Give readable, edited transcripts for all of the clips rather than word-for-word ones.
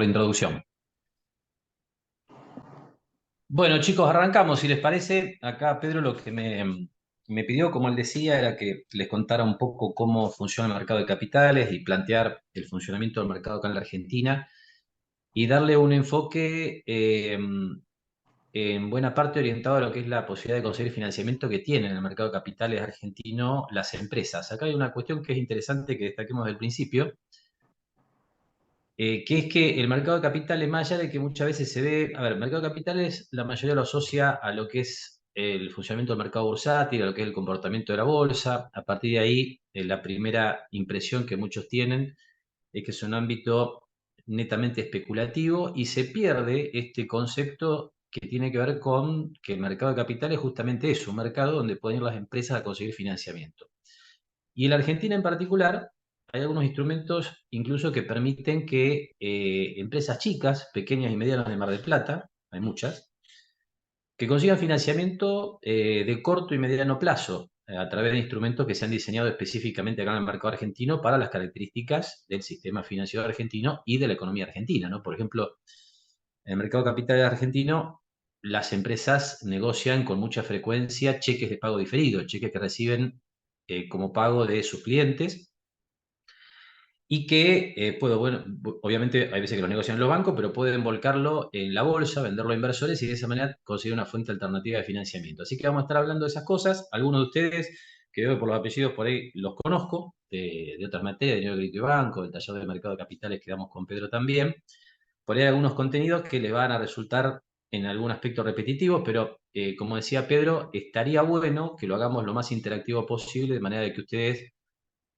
la introducción. Bueno, chicos, arrancamos. Si les parece, acá Pedro lo que me pidió, como él decía, era que les contara un poco cómo funciona el mercado de capitales y plantear el funcionamiento del mercado acá en la Argentina y darle un enfoque en buena parte orientado a lo que es la posibilidad de conseguir financiamiento que tienen en el mercado de capitales argentino las empresas. Acá hay una cuestión que es interesante que destaquemos del principio, que es que el mercado de capitales, más allá de que muchas veces se ve, a ver, el mercado de capitales la mayoría lo asocia a lo que es el funcionamiento del mercado bursátil, a lo que es el comportamiento de la bolsa. A partir de ahí, la primera impresión que muchos tienen es que es un ámbito netamente especulativo y se pierde este concepto que tiene que ver con que el mercado de capitales justamente es un mercado donde pueden ir las empresas a conseguir financiamiento. Y en la Argentina en particular, hay algunos instrumentos incluso que permiten que empresas chicas, pequeñas y medianas de Mar del Plata, hay muchas, que consigan financiamiento de corto y mediano plazo a través de instrumentos que se han diseñado específicamente acá en el mercado argentino para las características del sistema financiero argentino y de la economía argentina, ¿no? Por ejemplo, en el mercado de capitales argentino, las empresas negocian con mucha frecuencia cheques de pago diferido, cheques que reciben como pago de sus clientes y que bueno, obviamente hay veces que lo negocian los bancos, pero pueden volcarlo en la bolsa, venderlo a inversores y de esa manera conseguir una fuente alternativa de financiamiento. Así que vamos a estar hablando de esas cosas. Algunos de ustedes, que veo por los apellidos por ahí, los conozco, de otras materias, de dinero, crédito y banco, del taller de mercado de capitales que damos con Pedro también. Por ahí hay algunos contenidos que les van a resultar en algún aspecto repetitivos, pero como decía Pedro, estaría bueno que lo hagamos lo más interactivo posible, de manera de que ustedes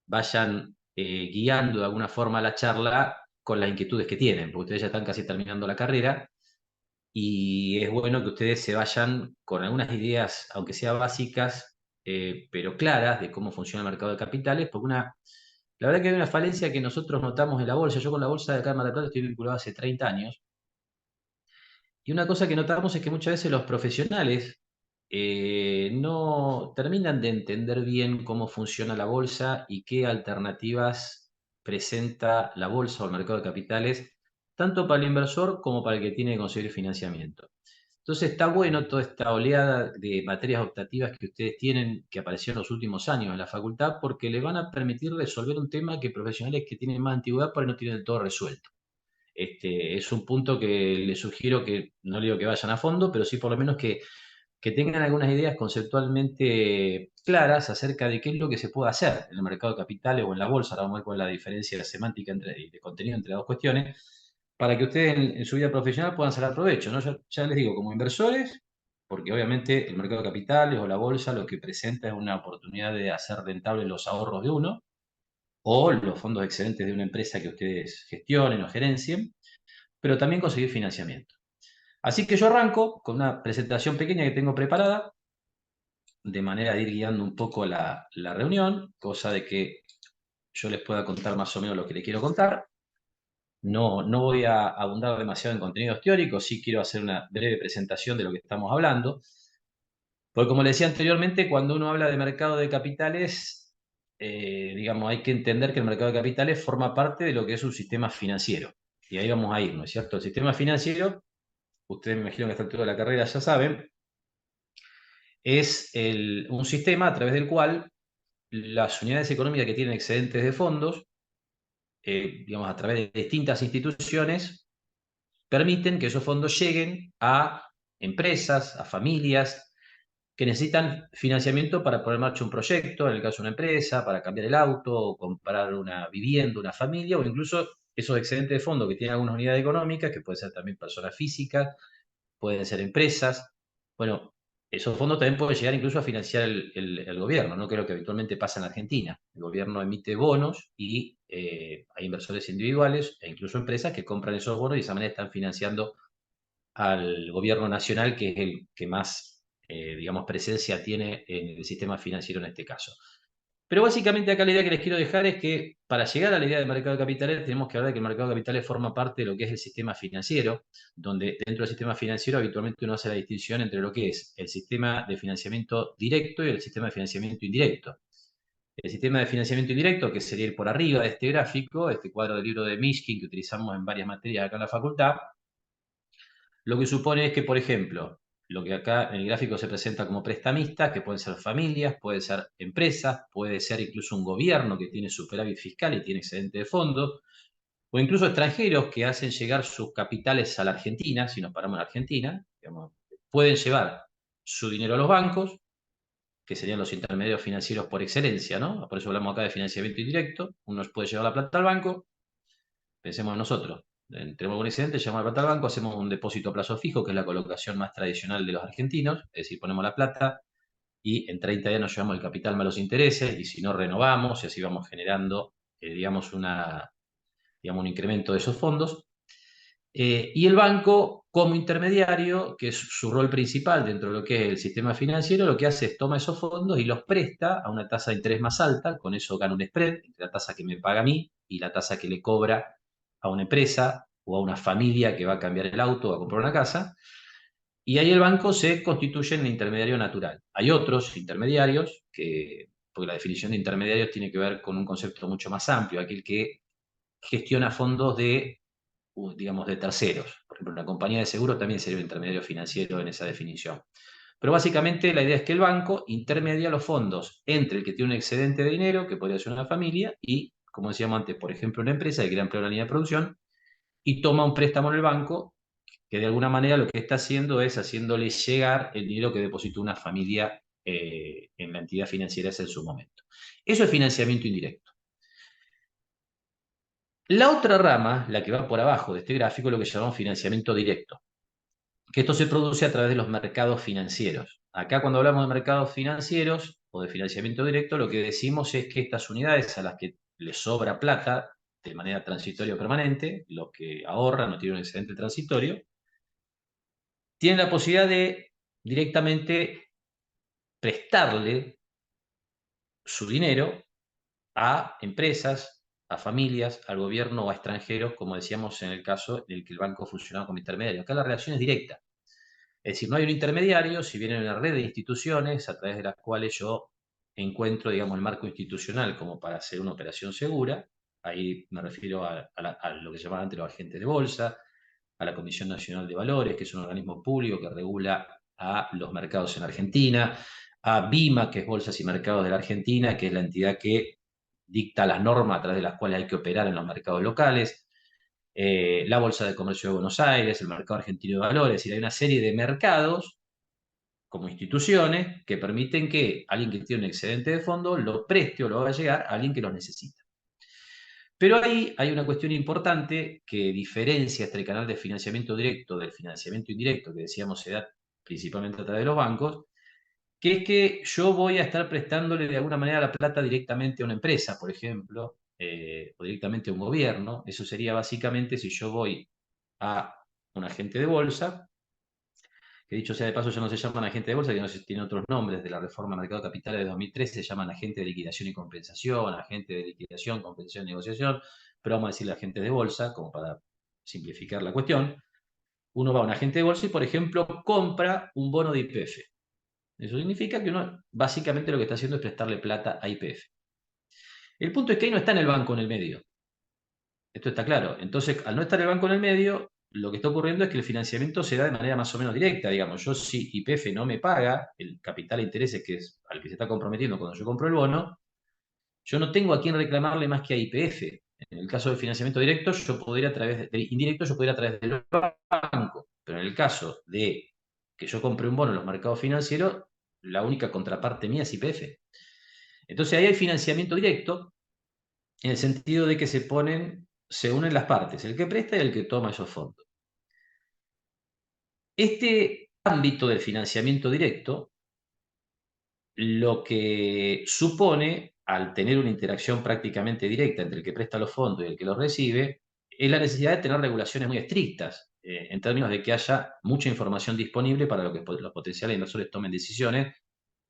vayan guiando de alguna forma la charla con las inquietudes que tienen, porque ustedes ya están casi terminando la carrera y es bueno que ustedes se vayan con algunas ideas, aunque sean básicas, pero claras de cómo funciona el mercado de capitales, porque la verdad que hay una falencia que nosotros notamos en la bolsa. Yo con la bolsa de acá en Mar del Plata estoy vinculado hace 30 años y una cosa que notamos es que muchas veces los profesionales no terminan de entender bien cómo funciona la bolsa y qué alternativas presenta la bolsa o el mercado de capitales, tanto para el inversor como para el que tiene que conseguir financiamiento. Entonces está bueno toda esta oleada de materias optativas que ustedes tienen, que apareció en los últimos años en la facultad, porque les van a permitir resolver un tema que profesionales que tienen más antigüedad por ahí no tienen del todo resuelto. Es un punto que les sugiero que, no le digo que vayan a fondo, pero sí por lo menos que tengan algunas ideas conceptualmente claras acerca de qué es lo que se puede hacer en el mercado de capitales o en la bolsa. Ahora vamos a ver cuál es la diferencia semántica y de contenido entre las dos cuestiones, para que ustedes en su vida profesional puedan sacar provecho, ¿no? Ya les digo, como inversores, porque obviamente el mercado de capitales o la bolsa lo que presenta es una oportunidad de hacer rentables los ahorros de uno o los fondos excedentes de una empresa que ustedes gestionen o gerencien, pero también conseguir financiamiento. Así que yo arranco con una presentación pequeña que tengo preparada, de manera de ir guiando un poco la reunión, cosa de que yo les pueda contar más o menos lo que les quiero contar. No voy a abundar demasiado en contenidos teóricos, sí quiero hacer una breve presentación de lo que estamos hablando, porque como les decía anteriormente, cuando uno habla de mercado de capitales, digamos, hay que entender que el mercado de capitales forma parte de lo que es un sistema financiero. Y ahí vamos a ir, ¿no es cierto? El sistema financiero, ustedes me imagino que a esta altura de la carrera ya saben, es un sistema a través del cual las unidades económicas que tienen excedentes de fondos, digamos, a través de distintas instituciones, permiten que esos fondos lleguen a empresas, a familias que necesitan financiamiento para poner en marcha un proyecto, en el caso de una empresa, para cambiar el auto, o comprar una vivienda, una familia, o incluso esos excedentes de fondos que tienen algunas unidades económicas, que pueden ser también personas físicas, pueden ser empresas. Bueno, esos fondos también pueden llegar incluso a financiar el gobierno, ¿no? Que es lo que habitualmente pasa en Argentina. El gobierno emite bonos y hay inversores individuales e incluso empresas que compran esos bonos y de esa manera están financiando al gobierno nacional, que es el que más, digamos, presencia tiene en el sistema financiero en este caso. Pero básicamente acá la idea que les quiero dejar es que para llegar a la idea del mercado de capitales tenemos que hablar de que el mercado de capitales forma parte de lo que es el sistema financiero, donde dentro del sistema financiero habitualmente uno hace la distinción entre lo que es el sistema de financiamiento directo y el sistema de financiamiento indirecto. El sistema de financiamiento indirecto, que sería ir por arriba de este gráfico, este cuadro del libro de Mishkin que utilizamos en varias materias acá en la facultad, lo que supone es que, por ejemplo, lo que acá en el gráfico se presenta como prestamistas, que pueden ser familias, pueden ser empresas, puede ser incluso un gobierno que tiene superávit fiscal y tiene excedente de fondos, o incluso extranjeros que hacen llegar sus capitales a la Argentina, si nos paramos en Argentina, digamos, pueden llevar su dinero a los bancos, que serían los intermediarios financieros por excelencia, ¿no? Por eso hablamos acá de financiamiento indirecto. Uno puede llevar la plata al banco, pensemos nosotros, tenemos un excedente, llevamos la plata al banco, hacemos un depósito a plazo fijo, que es la colocación más tradicional de los argentinos, es decir, ponemos la plata y en 30 días nos llevamos el capital más los intereses, y si no renovamos, y así vamos generando, digamos, digamos, un incremento de esos fondos. Y el banco, como intermediario, que es su rol principal dentro de lo que es el sistema financiero, lo que hace es toma esos fondos y los presta a una tasa de interés más alta, con eso gana un spread entre la tasa que me paga a mí y la tasa que le cobra a una empresa o a una familia que va a cambiar el auto o a comprar una casa. Y ahí el banco se constituye en un intermediario natural. Hay otros intermediarios, porque la definición de intermediarios tiene que ver con un concepto mucho más amplio, aquel que gestiona fondos digamos, de terceros. Por ejemplo, una compañía de seguros también sería un intermediario financiero en esa definición. Pero básicamente la idea es que el banco intermedia los fondos entre el que tiene un excedente de dinero, que podría ser una familia, y, como decíamos antes, por ejemplo, una empresa que quiere ampliar la línea de producción, y toma un préstamo en el banco, que de alguna manera lo que está haciendo es haciéndole llegar el dinero que depositó una familia en la entidad financiera en su momento. Eso es financiamiento indirecto. La otra rama, la que va por abajo de este gráfico, es lo que llamamos financiamiento directo, que esto se produce a través de los mercados financieros. Acá cuando hablamos de mercados financieros o de financiamiento directo, lo que decimos es que estas unidades a las que les sobra plata de manera transitoria o permanente, los que ahorran no tienen un excedente transitorio, tienen la posibilidad de directamente prestarle su dinero a empresas, a familias, al gobierno o a extranjeros, como decíamos en el caso en el que el banco funcionaba como intermediario. Acá la relación es directa. Es decir, no hay un intermediario, si bien hay una red de instituciones a través de las cuales yo encuentro, digamos, el marco institucional como para hacer una operación segura. Ahí me refiero a lo que se llamaban antes los agentes de bolsa, a la Comisión Nacional de Valores, que es un organismo público que regula a los mercados en Argentina, a BIMA, que es Bolsas y Mercados de la Argentina, que es la entidad que dicta las normas a través de las cuales hay que operar en los mercados locales, la Bolsa de Comercio de Buenos Aires, el Mercado Argentino de Valores, es decir, hay una serie de mercados como instituciones que permiten que alguien que tiene un excedente de fondo lo preste o lo haga llegar a alguien que lo necesita. Pero ahí hay una cuestión importante que diferencia este canal de financiamiento directo del financiamiento indirecto, que decíamos se da principalmente a través de los bancos, que es que yo voy a estar prestándole de alguna manera la plata directamente a una empresa, por ejemplo, o directamente a un gobierno. Eso sería básicamente si yo voy a un agente de bolsa, que dicho sea de paso ya no se llaman agente de bolsa, que no se tienen otros nombres de la reforma del mercado de capitales de 2013, se llaman agente de liquidación y compensación, agente de liquidación, compensación y negociación, pero vamos a decirle agente de bolsa, como para simplificar la cuestión. Uno va a un agente de bolsa y, por ejemplo, compra un bono de YPF. Eso significa que uno básicamente lo que está haciendo es prestarle plata a YPF. El punto es que ahí no está en el banco en el medio. Esto está claro. Entonces, al no estar el banco en el medio, lo que está ocurriendo es que el financiamiento se da de manera más o menos directa. Digamos, yo si YPF no me paga el capital de intereses que es al que se está comprometiendo cuando yo compro el bono, yo no tengo a quién reclamarle más que a YPF. En el caso del financiamiento directo, yo podría a través del indirecto, yo podría a través del banco. Pero en el caso de que yo compre un bono en los mercados financieros, la única contraparte mía es YPF. Entonces ahí hay financiamiento directo en el sentido de que se unen las partes, el que presta y el que toma esos fondos. Este ámbito del financiamiento directo lo que supone, al tener una interacción prácticamente directa entre el que presta los fondos y el que los recibe, es la necesidad de tener regulaciones muy estrictas, en términos de que haya mucha información disponible para que los potenciales inversores tomen decisiones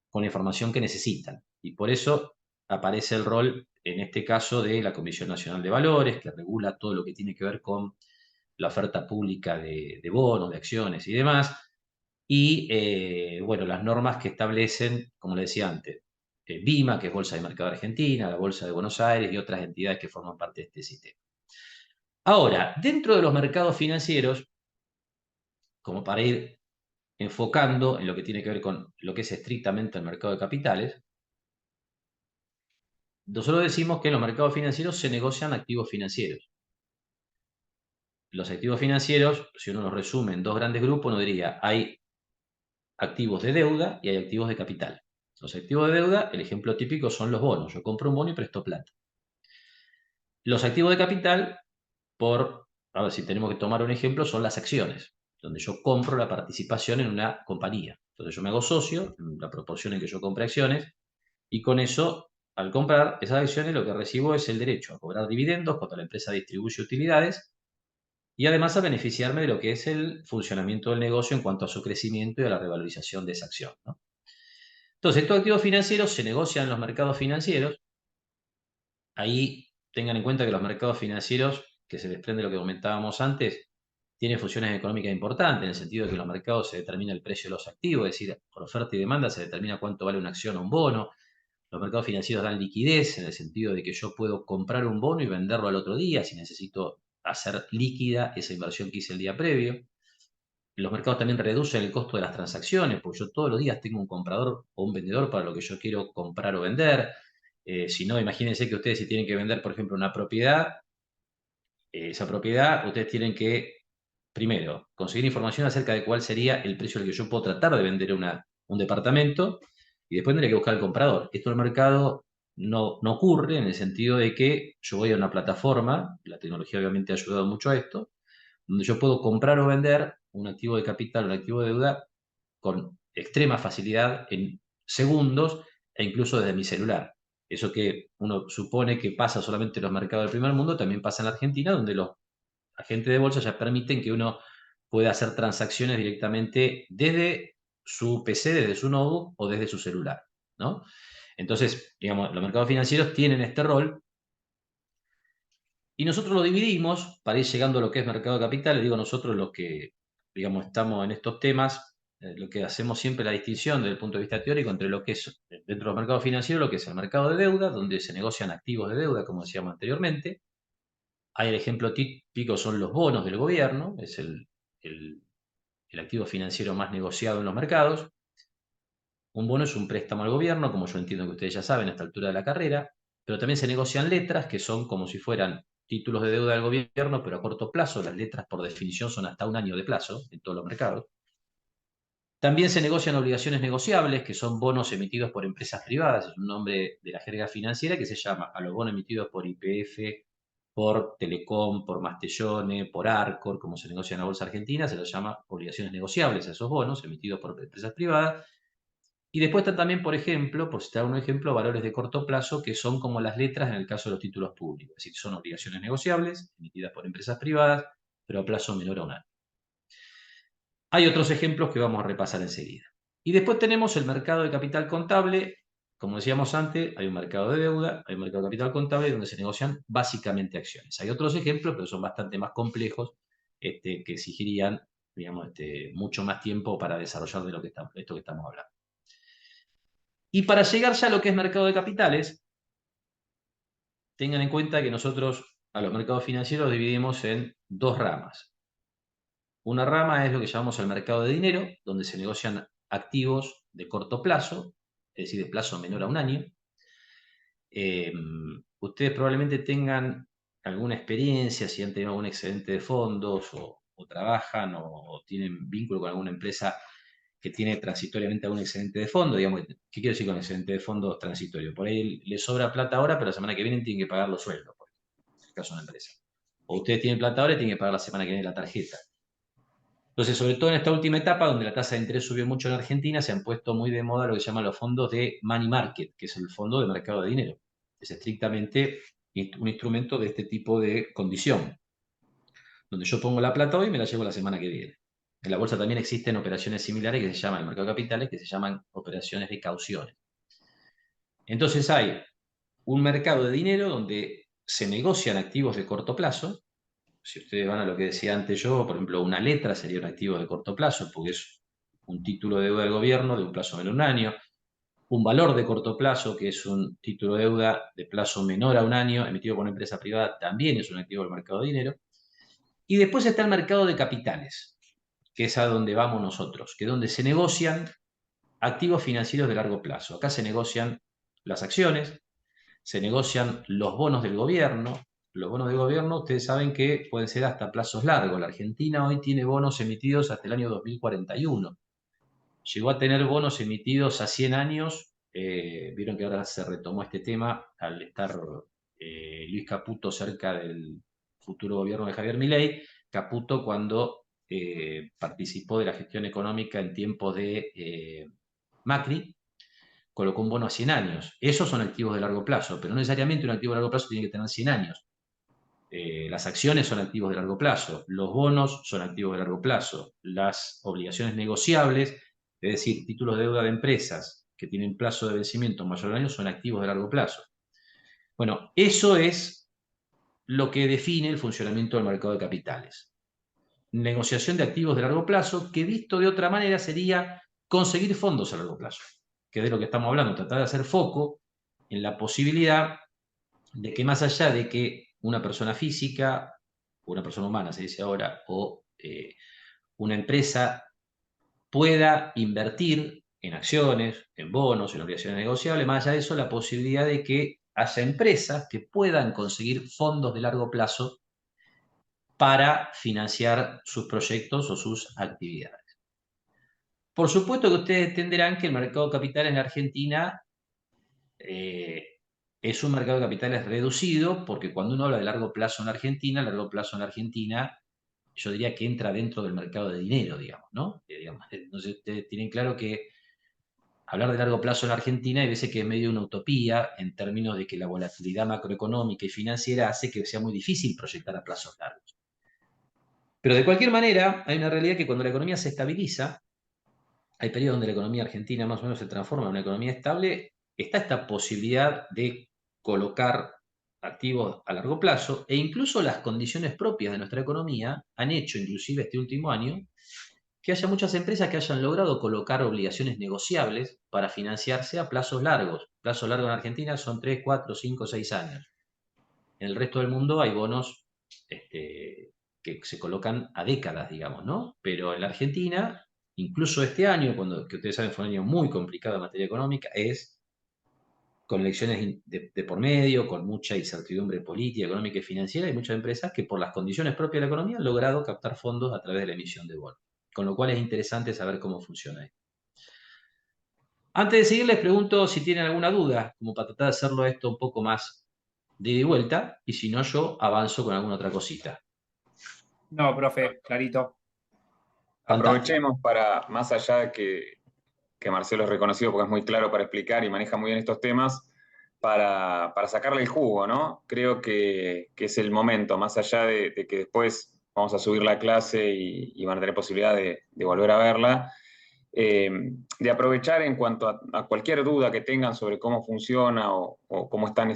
con la información que necesitan. Y por eso aparece el rol, en este caso, de la Comisión Nacional de Valores, que regula todo lo que tiene que ver con la oferta pública de bonos, de acciones y demás. Y, bueno, las normas que establecen, como le decía antes, BIMA, que es Bolsa de Mercado de Argentina, la Bolsa de Buenos Aires y otras entidades que forman parte de este sistema. Ahora, dentro de los mercados financieros, como para ir enfocando en lo que tiene que ver con lo que es estrictamente el mercado de capitales, nosotros decimos que en los mercados financieros se negocian activos financieros. Los activos financieros, si uno los resume en dos grandes grupos, uno diría, hay activos de deuda y hay activos de capital. Los activos de deuda, el ejemplo típico son los bonos. Yo compro un bono y presto plata. Los activos de capital, a ver si tenemos que tomar un ejemplo, son las acciones, donde yo compro la participación en una compañía. Entonces yo me hago socio, en la proporción en que yo compre acciones, y con eso, al comprar esas acciones, lo que recibo es el derecho a cobrar dividendos cuando la empresa distribuye utilidades y además a beneficiarme de lo que es el funcionamiento del negocio en cuanto a su crecimiento y a la revalorización de esa acción, ¿no? Entonces, estos activos financieros se negocian en los mercados financieros. Ahí tengan en cuenta que los mercados financieros, que se desprende de lo que comentábamos antes, tienen funciones económicas importantes, en el sentido de que en los mercados se determina el precio de los activos, es decir, por oferta y demanda se determina cuánto vale una acción o un bono. Los mercados financieros dan liquidez, en el sentido de que yo puedo comprar un bono y venderlo al otro día si necesito hacer líquida esa inversión que hice el día previo. Los mercados también reducen el costo de las transacciones, porque yo todos los días tengo un comprador o un vendedor para lo que yo quiero comprar o vender. Si no, imagínense que ustedes si tienen que vender, por ejemplo, una propiedad, esa propiedad, ustedes tienen que, primero, conseguir información acerca de cuál sería el precio al que yo puedo tratar de vender un departamento y después tendría que buscar al comprador. Esto en el mercado no ocurre en el sentido de que yo voy a una plataforma, la tecnología obviamente ha ayudado mucho a esto, donde yo puedo comprar o vender un activo de capital, un activo de deuda con extrema facilidad en segundos e incluso desde mi celular. Eso que uno supone que pasa solamente en los mercados del primer mundo, también pasa en la Argentina, donde los agentes de bolsa ya permiten que uno pueda hacer transacciones directamente desde su PC, desde su notebook o desde su celular, ¿no? Entonces, digamos, los mercados financieros tienen este rol y nosotros lo dividimos para ir llegando a lo que es mercado de capitales. Digo nosotros los que, digamos, estamos en estos temas, lo que hacemos siempre la distinción desde el punto de vista teórico entre lo que es dentro de los mercados financieros, lo que es el mercado de deuda, donde se negocian activos de deuda, como decíamos anteriormente. Hay el ejemplo típico, son los bonos del gobierno, es el- el activo financiero más negociado en los mercados. Un bono es un préstamo al gobierno, como yo entiendo que ustedes ya saben a esta altura de la carrera, pero también se negocian letras, que son como si fueran títulos de deuda del gobierno, pero a corto plazo. Las letras, por definición, son hasta un año de plazo en todos los mercados. También se negocian obligaciones negociables, que son bonos emitidos por empresas privadas, es un nombre de la jerga financiera que se llama a los bonos emitidos por YPF, por Telecom, por Mastellone, por Arcor, como se negocia en la Bolsa Argentina, se los llama obligaciones negociables a esos bonos emitidos por empresas privadas. Y después están también, por ejemplo, por citar un ejemplo, valores de corto plazo, que son como las letras en el caso de los títulos públicos, es decir, son obligaciones negociables emitidas por empresas privadas, pero a plazo menor a un año. Hay otros ejemplos que vamos a repasar enseguida. Y después tenemos el mercado de capital contable. Como decíamos antes, hay un mercado de deuda, hay un mercado de capital contable donde se negocian básicamente acciones. Hay otros ejemplos, pero son bastante más complejos, que exigirían, digamos, mucho más tiempo para desarrollar de esto que estamos hablando. Y para llegar ya a lo que es mercado de capitales, tengan en cuenta que nosotros a los mercados financieros dividimos en dos ramas. Una rama es lo que llamamos el mercado de dinero, donde se negocian activos de corto plazo, es decir, de plazo menor a un año. Ustedes probablemente tengan alguna experiencia, si han tenido algún excedente de fondos o trabajan o tienen vínculo con alguna empresa que tiene transitoriamente algún excedente de fondo, digamos, ¿qué quiero decir con excedente de fondos transitorio? Por ahí le sobra plata ahora, pero la semana que viene tienen que pagar los sueldos, por ejemplo, en el caso de una empresa. O ustedes tienen plata ahora y tienen que pagar la semana que viene la tarjeta. Entonces, sobre todo en esta última etapa, donde la tasa de interés subió mucho en Argentina, se han puesto muy de moda lo que se llaman los fondos de money market, que es el fondo de mercado de dinero. Es estrictamente un instrumento de este tipo de condición, donde yo pongo la plata hoy y me la llevo la semana que viene. En la bolsa también existen operaciones similares que se llaman, en el mercado de capitales, que se llaman operaciones de cauciones. Entonces hay un mercado de dinero donde se negocian activos de corto plazo. Si ustedes van a lo que decía antes yo, por ejemplo, una letra sería un activo de corto plazo, porque es un título de deuda del gobierno de un plazo menor de un año. un valor de corto plazo, que es un título de deuda de plazo menor a un año, emitido por una empresa privada, también es un activo del mercado de dinero. Y después está el mercado de capitales, que es a donde vamos nosotros, que es donde se negocian activos financieros de largo plazo. Acá se negocian las acciones, se negocian los bonos del gobierno. Los bonos del gobierno, ustedes saben que pueden ser hasta plazos largos. La Argentina hoy tiene bonos emitidos hasta el año 2041. Llegó a tener bonos emitidos a 100 años. Vieron que ahora se retomó este tema al estar Luis Caputo cerca del futuro gobierno de Javier Milei. Caputo, cuando participó de la gestión económica en tiempos de Macri, colocó un bono a 100 años. Esos son activos de largo plazo, pero no necesariamente un activo de largo plazo tiene que tener 100 años. Las acciones son activos de largo plazo, los bonos son activos de largo plazo, las obligaciones negociables, es decir, títulos de deuda de empresas que tienen plazo de vencimiento mayor al año, son activos de largo plazo. Bueno, eso es lo que define el funcionamiento del mercado de capitales. Negociación de activos de largo plazo, que visto de otra manera sería conseguir fondos a largo plazo, que es de lo que estamos hablando, tratar de hacer foco en la posibilidad de que más allá de que una persona física, o una persona humana se dice ahora, o una empresa pueda invertir en acciones, en bonos, en obligaciones negociables, más allá de eso, la posibilidad de que haya empresas que puedan conseguir fondos de largo plazo para financiar sus proyectos o sus actividades. Por supuesto que ustedes entenderán que el mercado de capitales en Argentina eh, es un mercado de capitales reducido, porque cuando uno habla de largo plazo en Argentina, largo plazo en Argentina, yo diría que entra dentro del mercado de dinero, digamos, ¿no? Entonces ustedes tienen claro que hablar de largo plazo en Argentina hay veces que es medio una utopía en términos de que la volatilidad macroeconómica y financiera hace que sea muy difícil proyectar a plazos largos. Pero de cualquier manera, hay una realidad que cuando la economía se estabiliza, hay periodos donde la economía argentina más o menos se transforma en una economía estable, está esta posibilidad de colocar activos a largo plazo e incluso las condiciones propias de nuestra economía han hecho, inclusive este último año, que haya muchas empresas que hayan logrado colocar obligaciones negociables para financiarse a plazos largos. Plazos largos en Argentina son 3, 4, 5, 6 años. En el resto del mundo hay bonos que se colocan a décadas, digamos, ¿no? Pero en la Argentina, incluso este año, que ustedes saben fue un año muy complicado en materia económica, es con elecciones de por medio, con mucha incertidumbre política, económica y financiera, hay muchas empresas que por las condiciones propias de la economía han logrado captar fondos a través de la emisión de bonos. Con lo cual es interesante saber cómo funciona esto. Antes de seguir, les pregunto si tienen alguna duda, como para tratar de hacerlo esto un poco más de ida y vuelta, y si no, yo avanzo con alguna otra cosita. No, profe, clarito. Fantástico. Aprovechemos para, más allá de que Marcelo es reconocido porque es muy claro para explicar y maneja muy bien estos temas, para sacarle el jugo, ¿no? Creo que es el momento, más allá de que después vamos a subir la clase y van a tener posibilidad de volver a verla, eh, de aprovechar en cuanto a cualquier duda que tengan sobre cómo funciona o cómo están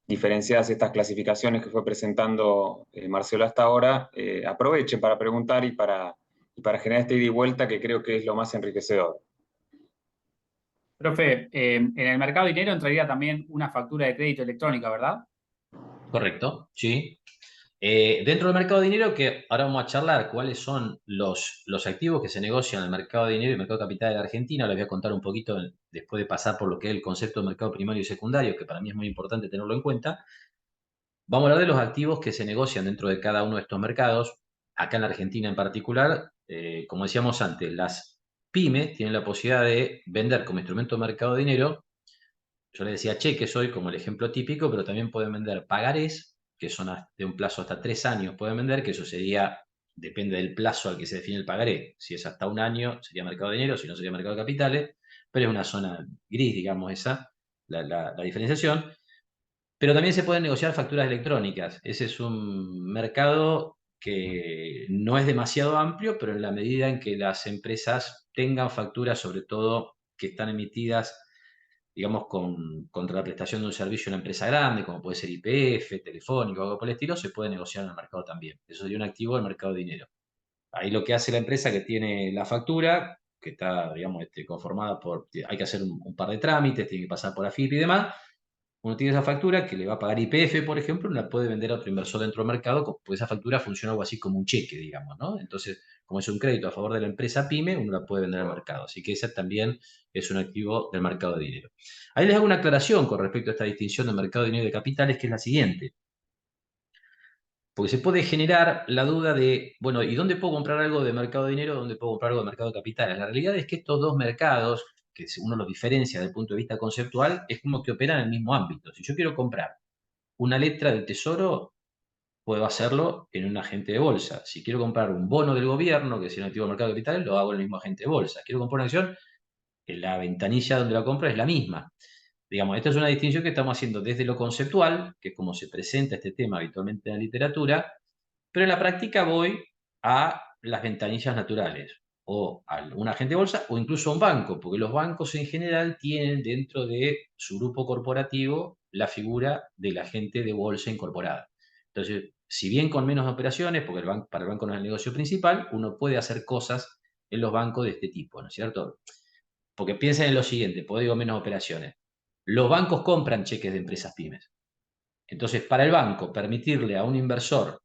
diferenciadas estas clasificaciones que fue presentando Marcelo hasta ahora, aproveche para preguntar y para generar esta ida y vuelta que creo que es lo más enriquecedor. Profe, en el mercado de dinero entraría también una factura de crédito electrónica, ¿verdad? Correcto, sí. Dentro del mercado de dinero, que ahora vamos a charlar cuáles son los activos que se negocian en el mercado de dinero y el mercado de capital de la Argentina, les voy a contar un poquito después de pasar por lo que es el concepto de mercado primario y secundario, que para mí es muy importante tenerlo en cuenta. Vamos a hablar de los activos que se negocian dentro de cada uno de estos mercados. Acá en la Argentina en particular, como decíamos antes, las pymes tienen la posibilidad de vender como instrumento de mercado de dinero. Yo les decía cheques hoy como el ejemplo típico, pero también pueden vender pagarés, que son de un plazo hasta 3 años, pueden vender, que eso sería, depende del plazo al que se define el pagaré. Si es hasta un año, sería mercado de dinero, si no, sería mercado de capitales, pero es una zona gris, digamos, esa, la diferenciación. Pero también se pueden negociar facturas electrónicas. Ese es un mercado que no es demasiado amplio, pero en la medida en que las empresas tengan facturas, sobre todo que están emitidas, digamos, contra la prestación de un servicio a una empresa grande, como puede ser YPF, Telefónica o algo por el estilo, se puede negociar en el mercado también. Eso sería un activo del mercado de dinero. Ahí lo que hace la empresa que tiene la factura que está, digamos, conformada por, hay que hacer un par de trámites, tiene que pasar por AFIP y demás. Uno tiene esa factura que le va a pagar YPF, por ejemplo, la puede vender a otro inversor dentro del mercado, pues esa factura funciona algo así como un cheque, digamos, ¿no? Entonces, como es un crédito a favor de la empresa PYME, uno la puede vender al mercado. Así que ese también es un activo del mercado de dinero. Ahí les hago una aclaración con respecto a esta distinción de mercado de dinero y de capitales, que es la siguiente. Porque se puede generar la duda de, bueno, ¿y dónde puedo comprar algo de mercado de dinero? ¿Dónde puedo comprar algo de mercado de capitales? La realidad es que estos dos mercados, que uno los diferencia desde el punto de vista conceptual, es como que operan en el mismo ámbito. Si yo quiero comprar una letra del tesoro, puedo hacerlo en un agente de bolsa. Si quiero comprar un bono del gobierno, que es un activo del mercado de capitales, lo hago en el mismo agente de bolsa. Quiero comprar una acción, en la ventanilla donde la compro es la misma. Digamos, esta es una distinción que estamos haciendo desde lo conceptual, que es como se presenta este tema habitualmente en la literatura, pero en la práctica voy a las ventanillas naturales, o a un agente de bolsa, o incluso a un banco, porque los bancos en general tienen dentro de su grupo corporativo la figura del agente de bolsa incorporada. Entonces, si bien con menos operaciones, porque para el banco no es el negocio principal, uno puede hacer cosas en los bancos de este tipo, ¿no es cierto? Porque piensen en lo siguiente, por digo menos operaciones. Los bancos compran cheques de empresas pymes. Entonces, para el banco, permitirle a un inversor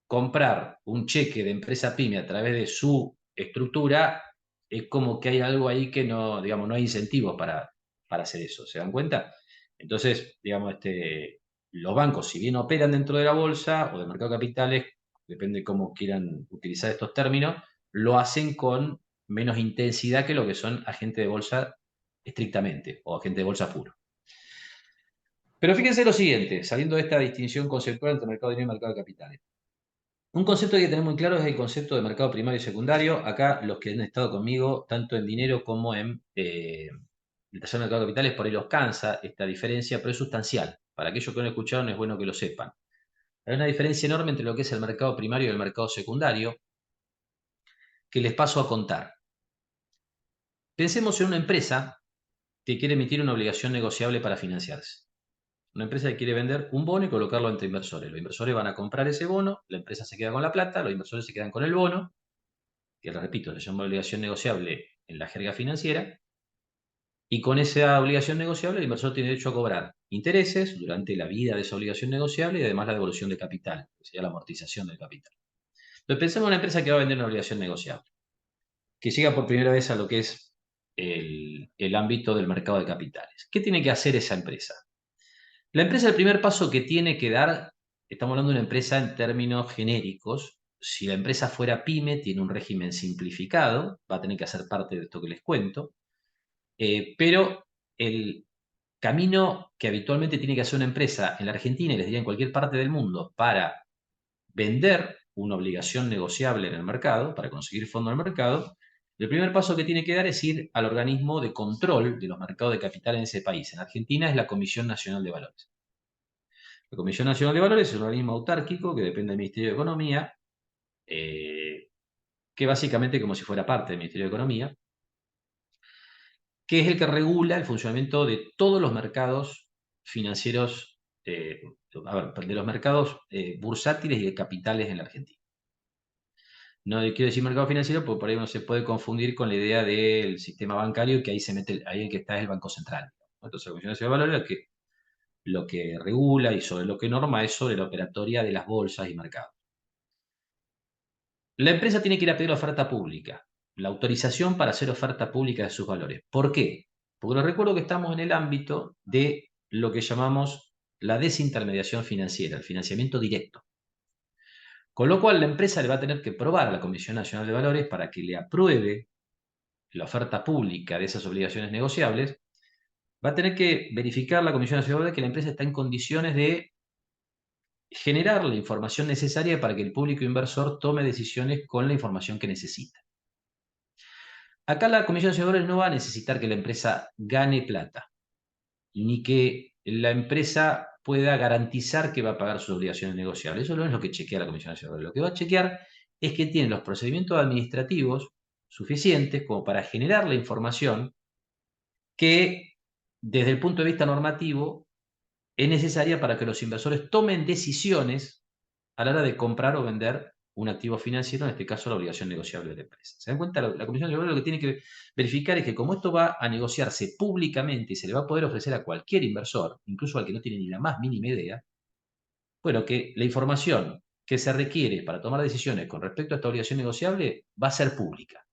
comprar un cheque de empresa pyme a través de su estructura, es como que hay algo ahí que no, digamos, no hay incentivos para hacer eso. ¿Se dan cuenta? Entonces, digamos, los bancos, si bien operan dentro de la bolsa o del mercado de capitales, depende de cómo quieran utilizar estos términos, lo hacen con menos intensidad que lo que son agentes de bolsa estrictamente o agentes de bolsa puro. Pero fíjense lo siguiente, saliendo de esta distinción conceptual entre mercado de dinero y mercado de capitales. Un concepto que hay que tener muy claro es el concepto de mercado primario y secundario. Acá los que han estado conmigo, tanto en dinero como en el taller de mercado de capitales, por ahí los cansa esta diferencia, pero es sustancial. Para aquellos que no escucharon es bueno que lo sepan. Hay una diferencia enorme entre lo que es el mercado primario y el mercado secundario, que les paso a contar. Pensemos en una empresa que quiere emitir una obligación negociable para financiarse. Una empresa que quiere vender un bono y colocarlo entre inversores. Los inversores van a comprar ese bono, la empresa se queda con la plata, los inversores se quedan con el bono, que repito, se llama obligación negociable en la jerga financiera, y con esa obligación negociable el inversor tiene derecho a cobrar intereses durante la vida de esa obligación negociable y además la devolución de capital, que sería la amortización del capital. Entonces pensemos en una empresa que va a vender una obligación negociable, que llega por primera vez a lo que es el ámbito del mercado de capitales. ¿Qué tiene que hacer esa empresa? La empresa, el primer paso que tiene que dar, estamos hablando de una empresa en términos genéricos. Si la empresa fuera pyme, tiene un régimen simplificado, va a tener que hacer parte de esto que les cuento, pero el camino que habitualmente tiene que hacer una empresa en la Argentina y les diría en cualquier parte del mundo para vender una obligación negociable en el mercado, para conseguir fondos en el mercado, el primer paso que tiene que dar es ir al organismo de control de los mercados de capital en ese país. En Argentina es la Comisión Nacional de Valores. La Comisión Nacional de Valores es un organismo autárquico que depende del Ministerio de Economía, que básicamente como si fuera parte del Ministerio de Economía, que es el que regula el funcionamiento de todos los mercados financieros, de los mercados bursátiles y de capitales en la Argentina. No quiero decir mercado financiero porque por ahí uno se puede confundir con la idea del sistema bancario, que ahí se mete, ahí el que está es el Banco Central. Entonces la Comisión Nacional de Valores lo que regula y sobre lo que norma es sobre la operatoria de las bolsas y mercados. La empresa tiene que ir a pedir la oferta pública, la autorización para hacer oferta pública de sus valores. ¿Por qué? Porque les recuerdo que estamos en el ámbito de lo que llamamos la desintermediación financiera, el financiamiento directo. Con lo cual la empresa le va a tener que probar a la Comisión Nacional de Valores para que le apruebe la oferta pública de esas obligaciones negociables. Va a tener que verificar la Comisión Nacional de Valores que la empresa está en condiciones de generar la información necesaria para que el público inversor tome decisiones con la información que necesita. Acá la Comisión Nacional de Valores no va a necesitar que la empresa gane plata, ni que la empresa pueda garantizar que va a pagar sus obligaciones negociables. Eso no es lo que chequea la Comisión Nacional de Valores. Lo que va a chequear es que tiene los procedimientos administrativos suficientes como para generar la información que, desde el punto de vista normativo, es necesaria para que los inversores tomen decisiones a la hora de comprar o vender un activo financiero, en este caso la obligación negociable de la empresa. ¿Se dan cuenta? La Comisión de Valores lo que tiene que verificar es que como esto va a negociarse públicamente y se le va a poder ofrecer a cualquier inversor, incluso al que no tiene ni la más mínima idea, bueno, que la información que se requiere para tomar decisiones con respecto a esta obligación negociable va a ser pública.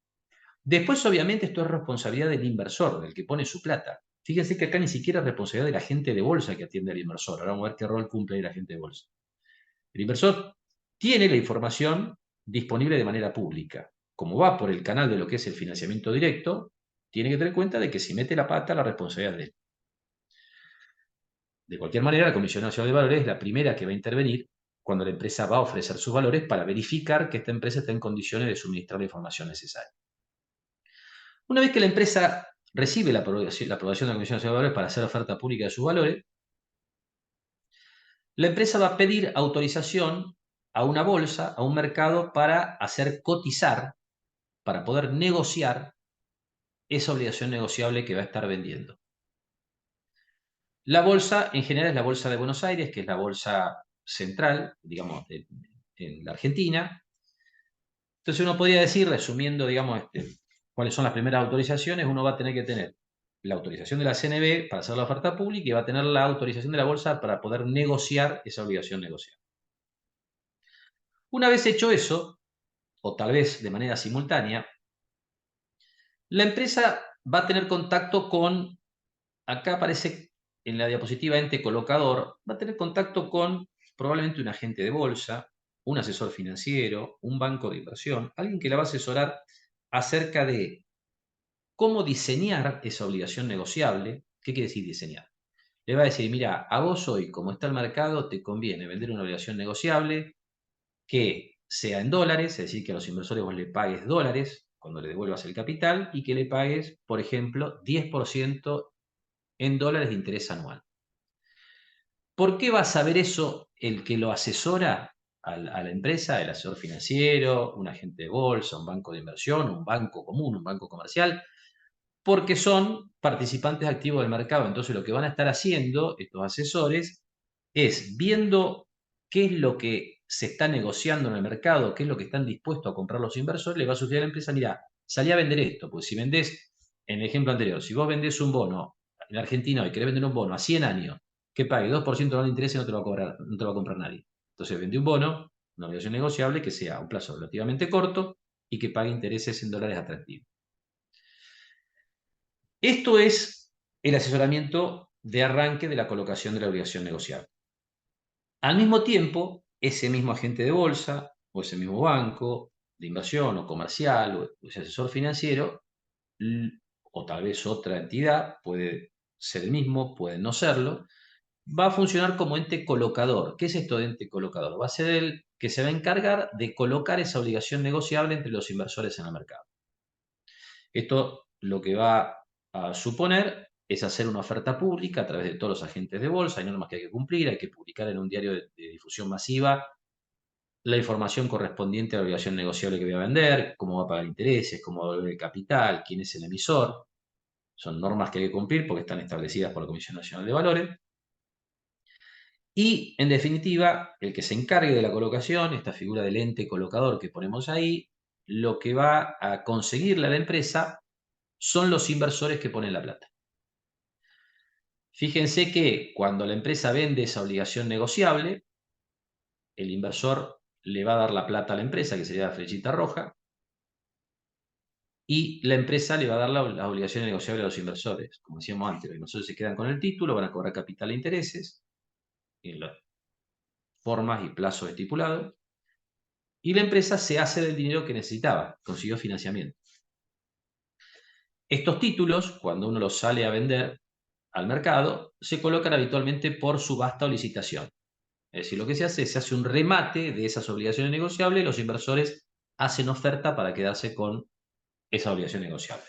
Después, obviamente, esto es responsabilidad del inversor, del que pone su plata. Fíjense que acá ni siquiera es responsabilidad del agente de bolsa que atiende al inversor. Ahora vamos a ver qué rol cumple el agente de bolsa. El inversor tiene la información disponible de manera pública. Como va por el canal de lo que es el financiamiento directo, tiene que tener cuenta de que si mete la pata, la responsabilidad es de él. De cualquier manera, la Comisión Nacional de Valores es la primera que va a intervenir cuando la empresa va a ofrecer sus valores para verificar que esta empresa está en condiciones de suministrar la información necesaria. Una vez que la empresa recibe la aprobación de la Comisión Nacional de Valores para hacer oferta pública de sus valores, la empresa va a pedir autorización a una bolsa, a un mercado, para hacer cotizar, para poder negociar esa obligación negociable que va a estar vendiendo. La bolsa, en general, es la Bolsa de Buenos Aires, que es la bolsa central, digamos, en la Argentina. Entonces uno podría decir, resumiendo, digamos, cuáles son las primeras autorizaciones, uno va a tener que tener la autorización de la CNB para hacer la oferta pública y va a tener la autorización de la bolsa para poder negociar esa obligación negociable. Una vez hecho eso, o tal vez de manera simultánea, la empresa va a tener contacto con, acá aparece en la diapositiva ente colocador, va a tener contacto con probablemente un agente de bolsa, un asesor financiero, un banco de inversión, alguien que la va a asesorar acerca de cómo diseñar esa obligación negociable. ¿Qué quiere decir diseñar? Le va a decir, mira, a vos hoy, como está el mercado, te conviene vender una obligación negociable que sea en dólares, es decir, que a los inversores vos le pagues dólares cuando le devuelvas el capital y que le pagues, por ejemplo, 10% en dólares de interés anual. ¿Por qué va a saber eso el que lo asesora a la empresa, el asesor financiero, un agente de bolsa, un banco de inversión, un banco común, un banco comercial? Porque son participantes activos del mercado. Entonces lo que van a estar haciendo estos asesores es viendo qué es lo que se está negociando en el mercado, qué es lo que están dispuestos a comprar los inversores, le va a sugerir a la empresa, mira, salí a vender esto, pues si vendés, en el ejemplo anterior, si vos vendés un bono en Argentina y querés vender un bono a 100 años, que pague 2% de interés y no te lo va a cobrar, no te lo va a comprar nadie. Entonces vendí un bono, una obligación negociable que sea a un plazo relativamente corto y que pague intereses en dólares atractivos. Esto es el asesoramiento de arranque de la colocación de la obligación negociable. Al mismo tiempo, ese mismo agente de bolsa o ese mismo banco de inversión o comercial o ese asesor financiero o tal vez otra entidad, puede ser el mismo, puede no serlo, va a funcionar como ente colocador. ¿Qué es esto de ente colocador? Va a ser el que se va a encargar de colocar esa obligación negociable entre los inversores en el mercado. Esto lo que va a suponer es hacer una oferta pública a través de todos los agentes de bolsa. Hay normas que hay que cumplir, hay que publicar en un diario de difusión masiva la información correspondiente a la obligación negociable que voy a vender, cómo va a pagar intereses, cómo va a devolver el capital, quién es el emisor. Son normas que hay que cumplir porque están establecidas por la Comisión Nacional de Valores. Y, en definitiva, el que se encargue de la colocación, esta figura del ente colocador que ponemos ahí, lo que va a conseguirle a la empresa son los inversores que ponen la plata. Fíjense que cuando la empresa vende esa obligación negociable, el inversor le va a dar la plata a la empresa, que sería la flechita roja, y la empresa le va a dar la obligación negociable a los inversores. Como decíamos antes, los inversores se quedan con el título, van a cobrar capital e intereses en las formas y plazos estipulados, y la empresa se hace del dinero que necesitaba, consiguió financiamiento. Estos títulos, cuando uno los sale a vender al mercado, se colocan habitualmente por subasta o licitación. Es decir, lo que se hace un remate de esas obligaciones negociables y los inversores hacen oferta para quedarse con esa obligación negociable.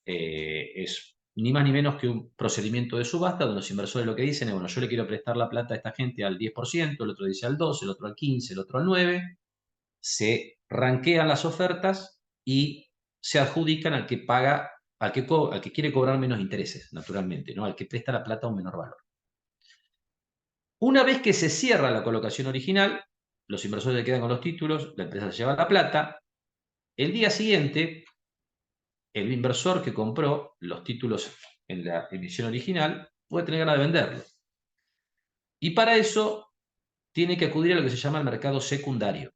Es ni más ni menos que un procedimiento de subasta donde los inversores lo que dicen es, bueno, yo le quiero prestar la plata a esta gente al 10%, el otro dice al 12%, el otro al 15%, el otro al 9%, se ranquean las ofertas y se adjudican al que paga, al que quiere cobrar menos intereses, naturalmente, ¿no? Al que presta la plata a un menor valor. Una vez que se cierra la colocación original, los inversores se quedan con los títulos, la empresa se lleva la plata. El día siguiente, el inversor que compró los títulos en la emisión original puede tener ganas de venderlo. Y para eso tiene que acudir a lo que se llama el mercado secundario.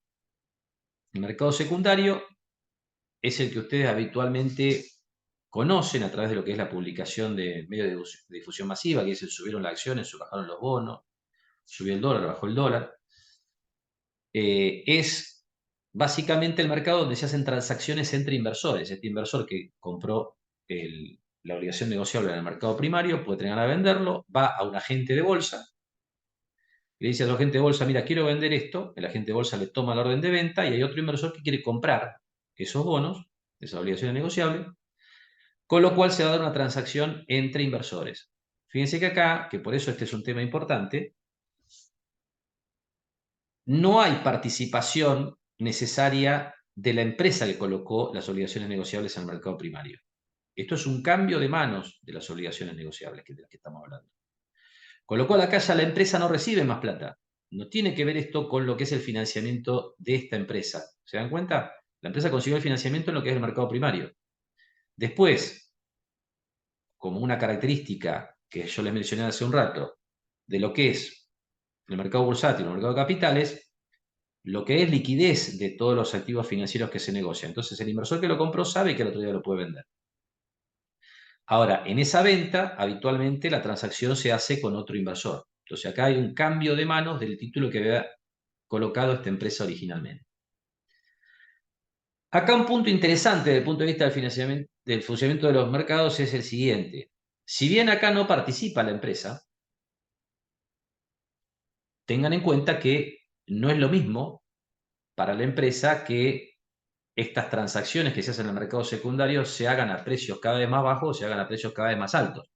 El mercado secundario es el que ustedes habitualmente conocen a través de lo que es la publicación de medios de difusión masiva, que es el subieron las acciones, bajaron los bonos, subió el dólar, bajó el dólar. Es básicamente el mercado donde se hacen transacciones entre inversores. Este inversor que compró la obligación negociable en el mercado primario puede tener ganas de venderlo, va a un agente de bolsa, le dice al agente de bolsa, mira, quiero vender esto, el agente de bolsa le toma la orden de venta y hay otro inversor que quiere comprar esos bonos, esas obligaciones negociables, con lo cual se va a dar una transacción entre inversores. Fíjense que acá, que por eso este es un tema importante, no hay participación necesaria de la empresa que colocó las obligaciones negociables en el mercado primario. Esto es un cambio de manos de las obligaciones negociables de las que estamos hablando. Con lo cual acá ya la empresa no recibe más plata. No tiene que ver esto con lo que es el financiamiento de esta empresa. ¿Se dan cuenta? La empresa consiguió el financiamiento en lo que es el mercado primario. Después, como una característica que yo les mencioné hace un rato, de lo que es el mercado bursátil, el mercado de capitales, lo que es liquidez de todos los activos financieros que se negocian. Entonces, el inversor que lo compró sabe que el otro día lo puede vender. Ahora, en esa venta, habitualmente la transacción se hace con otro inversor. Entonces, acá hay un cambio de manos del título que había colocado esta empresa originalmente. Acá un punto interesante desde el punto de vista del funcionamiento de los mercados es el siguiente. Si bien acá no participa la empresa, tengan en cuenta que no es lo mismo para la empresa que estas transacciones que se hacen en el mercado secundario se hagan a precios cada vez más bajos o se hagan a precios cada vez más altos.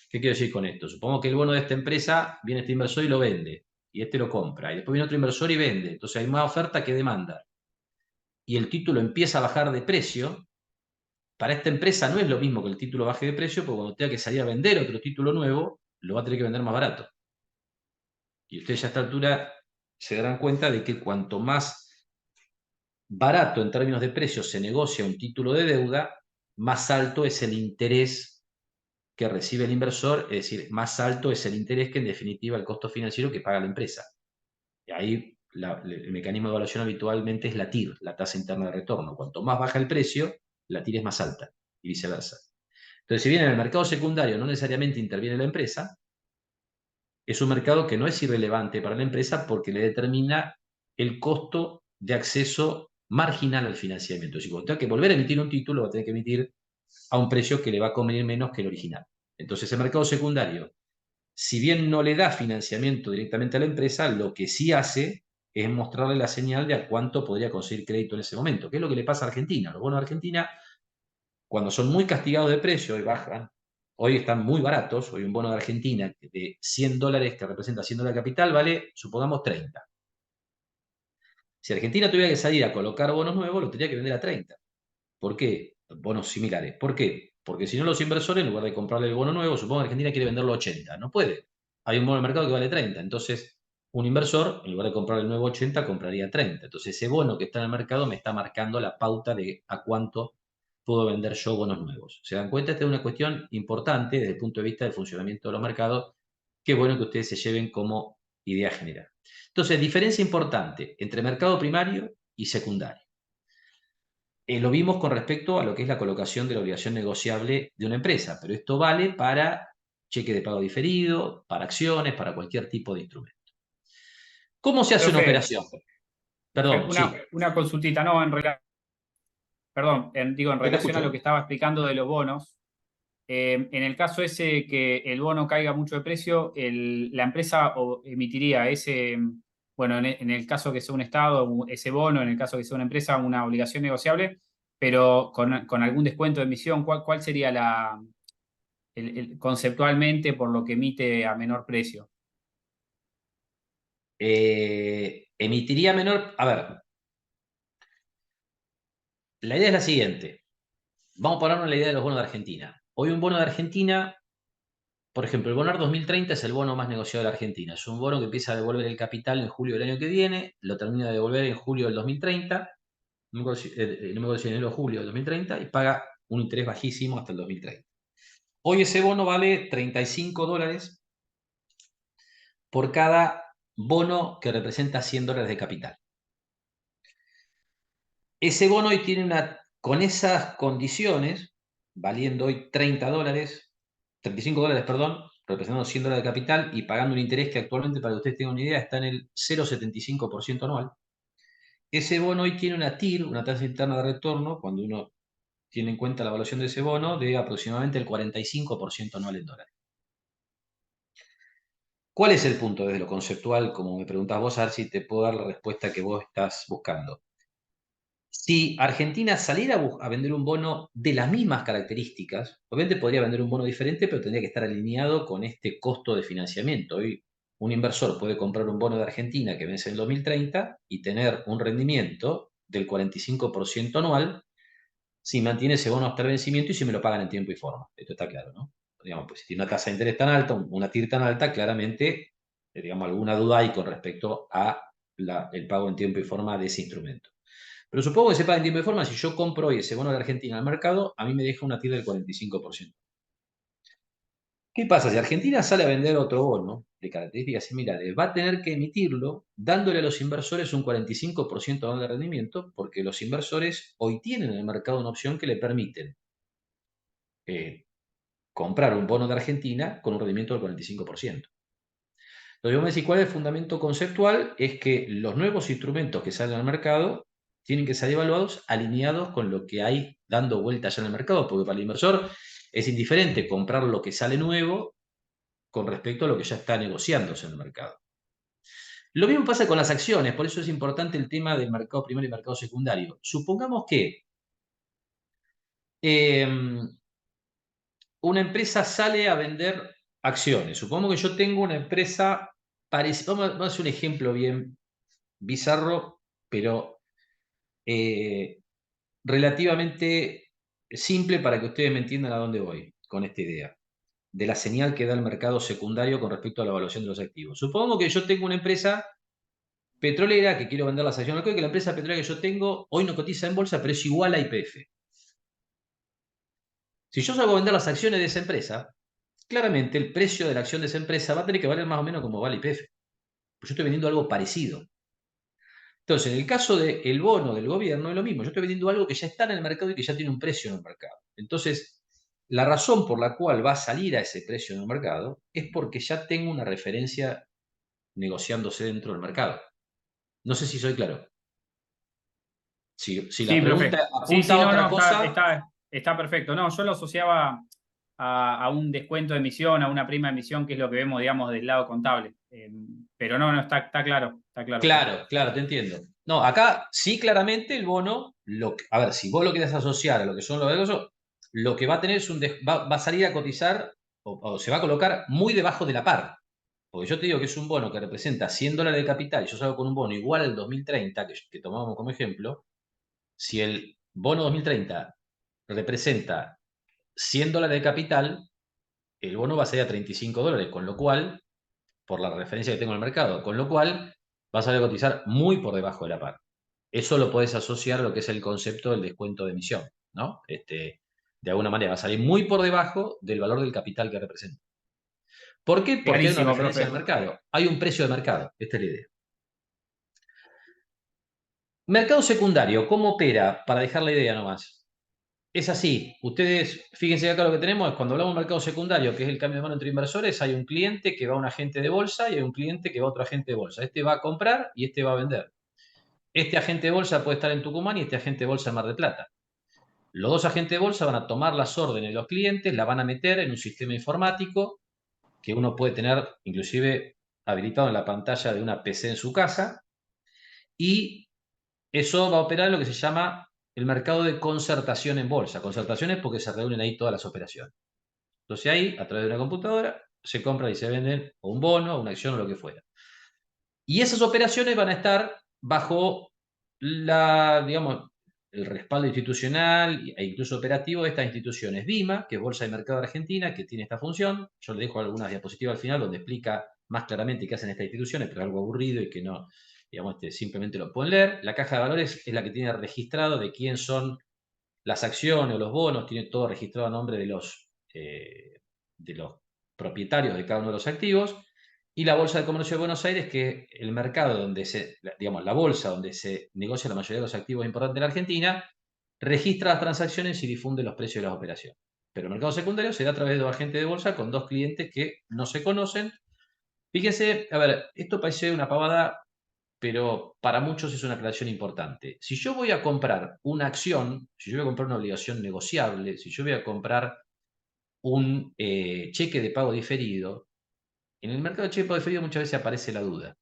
¿Qué quiero decir con esto? Supongo que el bono de esta empresa viene este inversor y lo vende, y este lo compra, y después viene otro inversor y vende. Entonces hay más oferta que demanda. Y el título empieza a bajar de precio. Para esta empresa no es lo mismo que el título baje de precio, porque cuando tenga que salir a vender otro título nuevo, lo va a tener que vender más barato. Y ustedes ya a esta altura se darán cuenta de que cuanto más barato en términos de precio se negocia un título de deuda, más alto es el interés que recibe el inversor, es decir, más alto es el interés que en definitiva el costo financiero que paga la empresa. Y ahí el mecanismo de evaluación habitualmente es la TIR, la tasa interna de retorno. Cuanto más baja el precio, la TIR es más alta y viceversa. Entonces, si bien en el mercado secundario no necesariamente interviene la empresa, es un mercado que no es irrelevante para la empresa porque le determina el costo de acceso marginal al financiamiento. Es decir, cuando tenga que volver a emitir un título, va a tener que emitir a un precio que le va a convenir menos que el original. Entonces, el mercado secundario, si bien no le da financiamiento directamente a la empresa, lo que sí hace es mostrarle la señal de a cuánto podría conseguir crédito en ese momento, que es lo que le pasa a Argentina. Los bonos de Argentina, cuando son muy castigados de precio y bajan, hoy están muy baratos. Hoy un bono de Argentina de $100 que representa $100 de capital vale, supongamos, 30. Si Argentina tuviera que salir a colocar bonos nuevos, lo tendría que vender a 30. ¿Por qué? Bonos similares. ¿Por qué? Porque si no, los inversores, en lugar de comprarle el bono nuevo, supongo que Argentina quiere venderlo a 80. No puede. Hay un bono de mercado que vale 30. Entonces, un inversor, en lugar de comprar el nuevo 80, compraría 30. Entonces, ese bono que está en el mercado me está marcando la pauta de a cuánto puedo vender yo bonos nuevos. ¿Se dan cuenta? Esta es una cuestión importante desde el punto de vista del funcionamiento de los mercados. Qué bueno que ustedes se lleven como idea general. Entonces, diferencia importante entre mercado primario y secundario. Lo vimos con respecto a lo que es la colocación de la obligación negociable de una empresa, pero esto vale para cheque de pago diferido, para acciones, para cualquier tipo de instrumento. ¿Cómo se hace una Profe, operación? Perdón, sí. una consultita, no, perdón, digo, en Yo te relación a lo escucho. que estaba explicando de los bonos. En el caso ese que el bono caiga mucho de precio, la empresa emitiría ese, bueno, en el caso que sea un Estado, ese bono, en el caso que sea una empresa, una obligación negociable, pero con algún descuento de emisión. ¿Cuál sería conceptualmente por lo que emite a menor precio? Emitiría menor. A ver, la idea es la siguiente. Vamos a ponernos la idea de los bonos de Argentina. Hoy un bono de Argentina por ejemplo, el Bonar 2030 es el bono más negociado de la Argentina. Es un bono que empieza a devolver el capital en julio del año que viene, lo termina de devolver en julio del 2030, no me acuerdo no me acuerdo si en enero o julio del 2030, y paga un interés bajísimo hasta el 2030. Hoy ese bono vale $35 por cada bono que representa $100 de capital. Ese bono hoy tiene con esas condiciones, valiendo hoy $35, perdón, representando $100 de capital y pagando un interés que actualmente, para que ustedes tengan una idea, está en el 0,75% anual. Ese bono hoy tiene una TIR, una tasa interna de retorno, cuando uno tiene en cuenta la evaluación de ese bono, de aproximadamente el 45% anual en dólares. ¿Cuál es el punto desde lo conceptual? Como me preguntás vos, a ver si te puedo dar la respuesta que vos estás buscando. Si Argentina saliera a vender un bono de las mismas características, obviamente podría vender un bono diferente, pero tendría que estar alineado con este costo de financiamiento. Hoy un inversor puede comprar un bono de Argentina que vence en el 2030 y tener un rendimiento del 45% anual si mantiene ese bono hasta el vencimiento y si me lo pagan en tiempo y forma. Esto está claro, ¿no? Digamos, pues si tiene una tasa de interés tan alta, una TIR tan alta, claramente, digamos, alguna duda hay con respecto a el pago en tiempo y forma de ese instrumento. Pero supongo que se paga en tiempo y forma, si yo compro hoy ese bono de Argentina al mercado, a mí me deja una TIR del 45%. ¿Qué pasa? Si Argentina sale a vender otro bono de características similares, va a tener que emitirlo dándole a los inversores un 45% de rendimiento, porque los inversores hoy tienen en el mercado una opción que le permiten comprar un bono de Argentina con un rendimiento del 45%. Entonces, vos me decís, ¿cuál es el fundamento conceptual? Es que los nuevos instrumentos que salen al mercado tienen que ser evaluados alineados con lo que hay dando vueltas ya en el mercado, porque para el inversor es indiferente comprar lo que sale nuevo con respecto a lo que ya está negociándose en el mercado. Lo mismo pasa con las acciones, por eso es importante el tema del mercado primario y mercado secundario. Supongamos que una empresa sale a vender acciones. Supongamos que yo tengo una empresa parecida. Vamos a hacer un ejemplo bien bizarro, pero relativamente simple para que ustedes me entiendan a dónde voy con esta idea de la señal que da el mercado secundario con respecto a la evaluación de los activos. Supongo que yo tengo una empresa petrolera que quiero vender las acciones. Creo que la empresa petrolera que yo tengo hoy no cotiza en bolsa, pero es igual a YPF. Si yo salgo a vender las acciones de esa empresa, claramente el precio de la acción de esa empresa va a tener que valer más o menos como vale YPF. Pues yo estoy vendiendo algo parecido. Entonces, en el caso del bono del gobierno es lo mismo. Yo estoy vendiendo algo que ya está en el mercado y que ya tiene un precio en el mercado. Entonces, la razón por la cual va a salir a ese precio en el mercado es porque ya tengo una referencia negociándose dentro del mercado. No sé si soy claro. Si la Sí, profe. pregunta Sí, apunta sí, a no, otra no, cosa, está perfecto. No, yo lo asociaba a un descuento de emisión, a una prima de emisión, que es lo que vemos, digamos, del lado contable. Pero no, no, está claro, profe. claro, claro, te entiendo. No, acá sí claramente el bono, a ver, si vos lo querés asociar a lo que son los negocios, lo que va a tener es va a salir a cotizar o se va a colocar muy debajo de la par. Porque yo te digo que es un bono que representa $100 de capital y yo salgo con un bono igual al 2030, que tomábamos como ejemplo. Si el bono 2030 representa $100 de capital, el bono va a salir a $35, con lo cual, por la referencia que tengo en el mercado, con lo cual va a salir a cotizar muy por debajo de la par. Eso lo podés asociar a lo que es el concepto del descuento de emisión, ¿no? De alguna manera va a salir muy por debajo del valor del capital que representa. ¿Por qué? Porque hay una Clarísimo, referencia profe. del mercado. Hay un precio de mercado. Esta es la idea. Mercado secundario, ¿cómo opera? Para dejar la idea nomás. Es así. Ustedes, fíjense que acá lo que tenemos es cuando hablamos de mercado secundario, que es el cambio de mano entre inversores, hay un cliente que va a un agente de bolsa y hay un cliente que va a otro agente de bolsa. Este va a comprar y este va a vender. Este agente de bolsa puede estar en Tucumán y este agente de bolsa en Mar del Plata. Los dos agentes de bolsa van a tomar las órdenes de los clientes, las van a meter en un sistema informático que uno puede tener inclusive habilitado en la pantalla de una PC en su casa, y eso va a operar en lo que se llama el mercado de concertación en bolsa. Concertación es porque se reúnen ahí todas las operaciones. Entonces ahí, a través de una computadora, se compra y se venden o un bono, o una acción o lo que fuera. Y esas operaciones van a estar bajo digamos, el respaldo institucional e incluso operativo de estas instituciones. BIMA, que es Bolsa de Mercado de Argentina, que tiene esta función. Yo le dejo algunas diapositivas al final donde explica más claramente qué hacen estas instituciones, pero es algo aburrido y que no, digamos, simplemente lo pueden leer. La Caja de Valores es la que tiene registrado de quién son las acciones o los bonos, tiene todo registrado a nombre de los propietarios de cada uno de los activos. Y la Bolsa de Comercio de Buenos Aires, que es el mercado donde digamos, la bolsa donde se negocia la mayoría de los activos importantes de la Argentina, registra las transacciones y difunde los precios de las operaciones. Pero el mercado secundario se da a través de dos agentes de bolsa con dos clientes que no se conocen. Fíjense, a ver, esto parece una pavada, pero para muchos es una aclaración importante. Si yo voy a comprar una acción, si yo voy a comprar una obligación negociable, si yo voy a comprar un cheque de pago diferido, en el mercado de cheque de pago diferido muchas veces aparece la duda.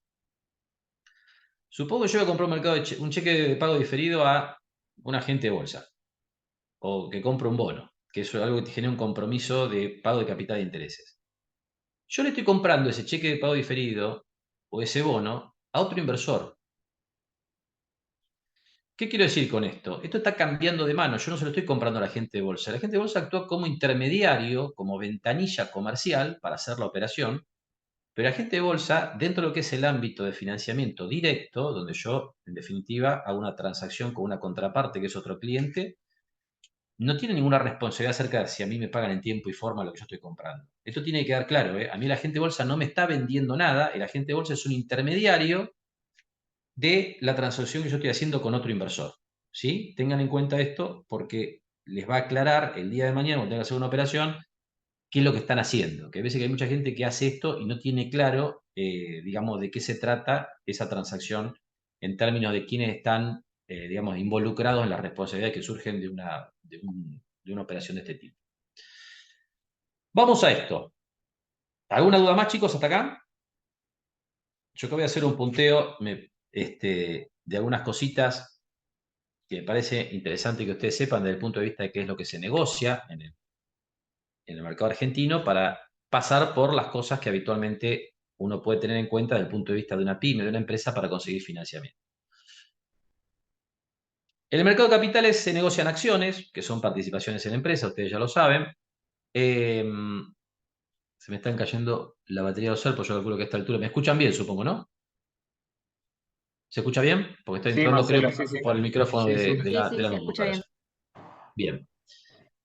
Supongo que yo voy a comprar un cheque de pago diferido a un agente de bolsa, o que compro un bono, que eso es algo que te genera un compromiso de pago de capital de intereses. Yo le estoy comprando ese cheque de pago diferido o ese bono a otro inversor. ¿Qué quiero decir con esto? Esto está cambiando de mano. Yo no se lo estoy comprando a la gente de bolsa. La gente de bolsa actúa como intermediario, como ventanilla comercial para hacer la operación. Pero la gente de bolsa, dentro de lo que es el ámbito de financiamiento directo, donde yo, en definitiva, hago una transacción con una contraparte que es otro cliente, no tiene ninguna responsabilidad acerca de si a mí me pagan en tiempo y forma lo que yo estoy comprando. Esto tiene que quedar claro, ¿eh? A mí la gente de bolsa no me está vendiendo nada. El agente de bolsa es un intermediario de la transacción que yo estoy haciendo con otro inversor. ¿Sí? Tengan en cuenta esto porque les va a aclarar el día de mañana, cuando tengan que hacer una operación, qué es lo que están haciendo. Que a veces que hay mucha gente que hace esto y no tiene claro, digamos, de qué se trata esa transacción en términos de quiénes están, digamos, involucrados en las responsabilidades que surgen de una operación de este tipo. Vamos a esto. ¿Alguna duda más, chicos, hasta acá? Yo que voy a hacer un punteo de algunas cositas que me parece interesante que ustedes sepan desde el punto de vista de qué es lo que se negocia en el mercado argentino para pasar por las cosas que habitualmente uno puede tener en cuenta desde el punto de vista de una pyme, de una empresa para conseguir financiamiento. En el mercado de capitales se negocian acciones, que son participaciones en la empresa, ustedes ya lo saben. Se me están cayendo la batería de los serpos, yo calculo que a esta altura. ¿Me escuchan bien, supongo, no? ¿Se escucha bien? Porque estoy Sí, entrando, creo, Marcelo, sí, sí. por el micrófono Sí, sí. de Sí, la se escucha computadora. bien. Bien.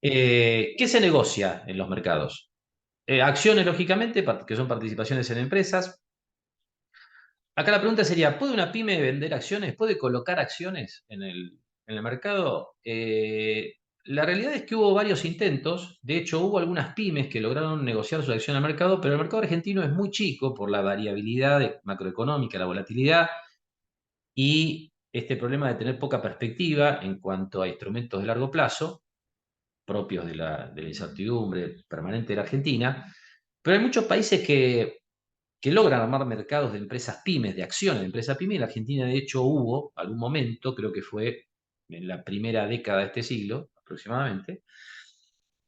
¿Qué se negocia en los mercados? Acciones, lógicamente, que son participaciones en empresas. Acá la pregunta sería, ¿puede una pyme vender acciones? ¿Puede colocar acciones en el mercado? La realidad es que hubo varios intentos. De hecho, hubo algunas pymes que lograron negociar su acción al mercado, pero el mercado argentino es muy chico por la variabilidad macroeconómica, la volatilidad y este problema de tener poca perspectiva en cuanto a instrumentos de largo plazo, propios de la incertidumbre permanente de la Argentina. Pero hay muchos países que logran armar mercados de empresas pymes, de acciones de empresas pymes. En la Argentina, de hecho, hubo algún momento, creo que fue en la primera década de este siglo aproximadamente,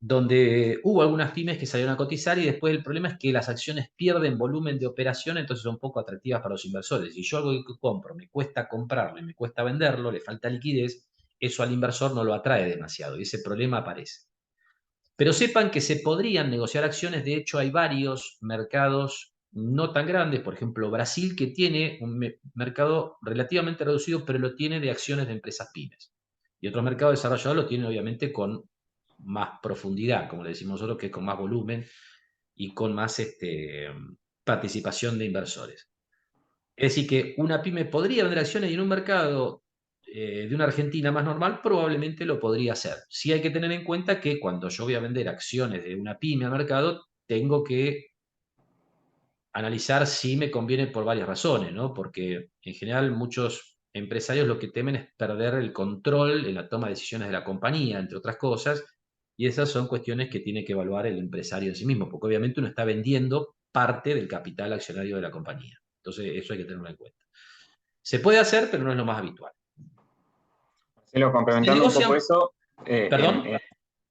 donde hubo algunas pymes que salieron a cotizar y después el problema es que las acciones pierden volumen de operación, entonces son poco atractivas para los inversores. Si yo algo que compro me cuesta comprarlo y me cuesta venderlo, le falta liquidez, eso al inversor no lo atrae demasiado y ese problema aparece. Pero sepan que se podrían negociar acciones, de hecho hay varios mercados no tan grandes, por ejemplo Brasil, que tiene un mercado relativamente reducido, pero lo tiene de acciones de empresas pymes. Y otros mercados desarrollados lo tienen obviamente con más profundidad, como le decimos nosotros, que es con más volumen y con más participación de inversores. Es decir, que una pyme podría vender acciones y en un mercado de una Argentina más normal probablemente lo podría hacer. Sí hay que tener en cuenta que cuando yo voy a vender acciones de una pyme al mercado, tengo que analizar si me conviene por varias razones, ¿no? Porque en general muchos empresarios lo que temen es perder el control en la toma de decisiones de la compañía, entre otras cosas, y esas son cuestiones que tiene que evaluar el empresario en sí mismo, porque obviamente uno está vendiendo parte del capital accionario de la compañía. Entonces eso hay que tenerlo en cuenta. Se puede hacer, pero no es lo más habitual. Marcelo, Se complementando un poco negocian, eso, perdón,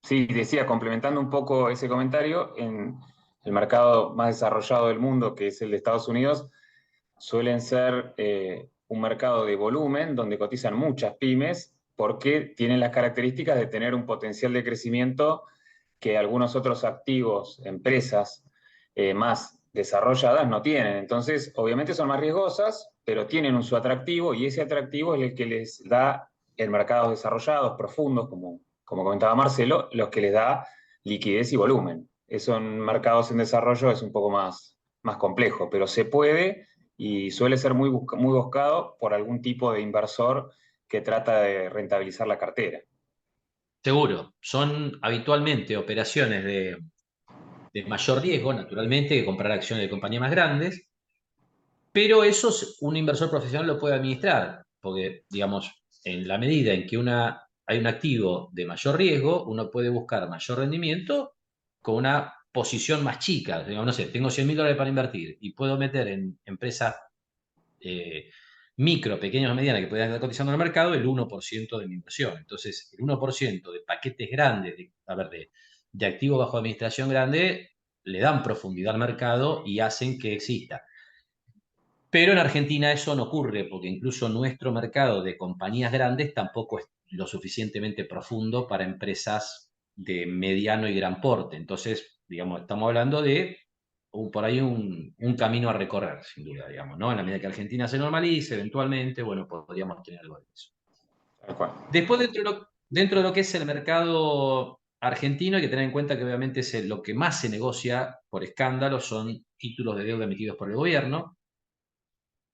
sí, decía, complementando un poco ese comentario, en el mercado más desarrollado del mundo, que es el de Estados Unidos, suelen ser un mercado de volumen donde cotizan muchas pymes porque tienen las características de tener un potencial de crecimiento que algunos otros activos, empresas más desarrolladas no tienen. Entonces, obviamente son más riesgosas, pero tienen su atractivo y ese atractivo es el que les da en mercados desarrollados, profundos, como comentaba Marcelo, los que les da liquidez y volumen. Eso en mercados en desarrollo es un poco más complejo, pero se puede y suele ser muy buscado por algún tipo de inversor que trata de rentabilizar la cartera. Seguro, son habitualmente operaciones de mayor riesgo, naturalmente, que comprar acciones de compañías más grandes, pero eso un inversor profesional lo puede administrar, porque, digamos, en la medida en que hay un activo de mayor riesgo, uno puede buscar mayor rendimiento con una posición más chica. Digamos, no sé, tengo $100.000 para invertir y puedo meter en empresas micro, pequeñas o medianas que puedan estar cotizando en el mercado el 1% de mi inversión. Entonces, el 1% de paquetes grandes, de activos bajo administración grande, le dan profundidad al mercado y hacen que exista. Pero en Argentina eso no ocurre, porque incluso nuestro mercado de compañías grandes tampoco es lo suficientemente profundo para empresas de mediano y gran porte. Entonces, digamos, estamos hablando de por ahí un camino a recorrer, sin duda, digamos, ¿no? En la medida que Argentina se normalice, eventualmente, bueno, podríamos tener algo de eso. Tal cual. Después, dentro de lo que es el mercado argentino, hay que tener en cuenta que obviamente lo que más se negocia por escándalo son títulos de deuda emitidos por el gobierno.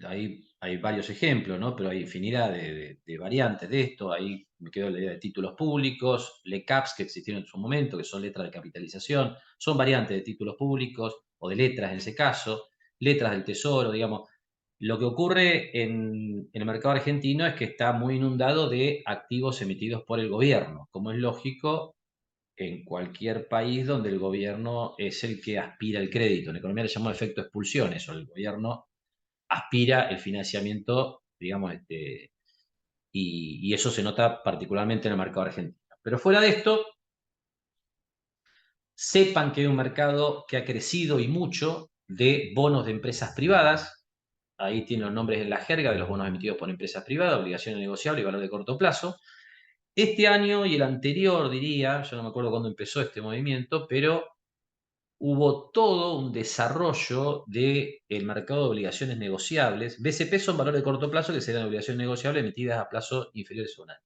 Hay varios ejemplos, ¿no? Pero hay infinidad de variantes de esto. Ahí me quedo la idea de títulos públicos, LECAPs que existieron en su momento, que son letras de capitalización, son variantes de títulos públicos o de letras en ese caso, letras del tesoro, digamos. Lo que ocurre en el mercado argentino es que está muy inundado de activos emitidos por el gobierno, como es lógico en cualquier país donde el gobierno es el que aspira el crédito. En economía le llamamos efecto expulsión, eso, el gobierno aspira el financiamiento, digamos, y eso se nota particularmente en el mercado argentino. Pero fuera de esto, sepan que hay un mercado que ha crecido y mucho de bonos de empresas privadas. Ahí tienen los nombres en la jerga de los bonos emitidos por empresas privadas, obligaciones negociables y valor de corto plazo. Este año y el anterior, diría, yo no me acuerdo cuándo empezó este movimiento, pero hubo todo un desarrollo del mercado de obligaciones negociables. BCP son valores de corto plazo que serán obligaciones negociables emitidas a plazo inferiores a un año.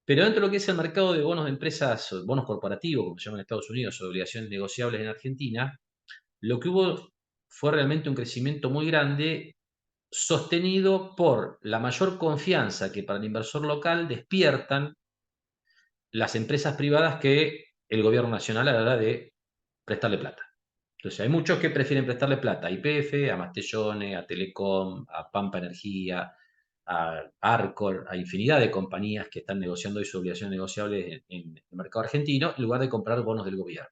Pero dentro de lo que es el mercado de bonos de empresas, bonos corporativos, como se llama en Estados Unidos, o obligaciones negociables en Argentina, lo que hubo fue realmente un crecimiento muy grande, sostenido por la mayor confianza que para el inversor local despiertan las empresas privadas que el gobierno nacional a la hora de prestarle plata. Entonces, hay muchos que prefieren prestarle plata a YPF, a Mastellone, a Telecom, a Pampa Energía, a Arcor, a infinidad de compañías que están negociando hoy sus obligaciones negociables en el mercado argentino, en lugar de comprar bonos del gobierno.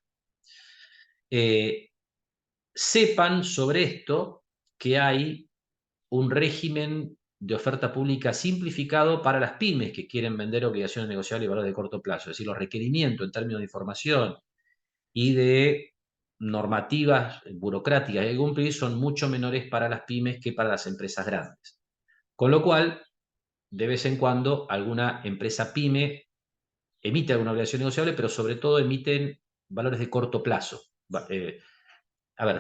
Sepan sobre esto que hay un régimen de oferta pública simplificado para las pymes que quieren vender obligaciones negociables y valores de corto plazo. Es decir, los requerimientos en términos de información y de normativas burocráticas que cumplir son mucho menores para las pymes que para las empresas grandes. Con lo cual, de vez en cuando, alguna empresa pyme emite alguna obligación negociable, pero sobre todo emiten valores de corto plazo.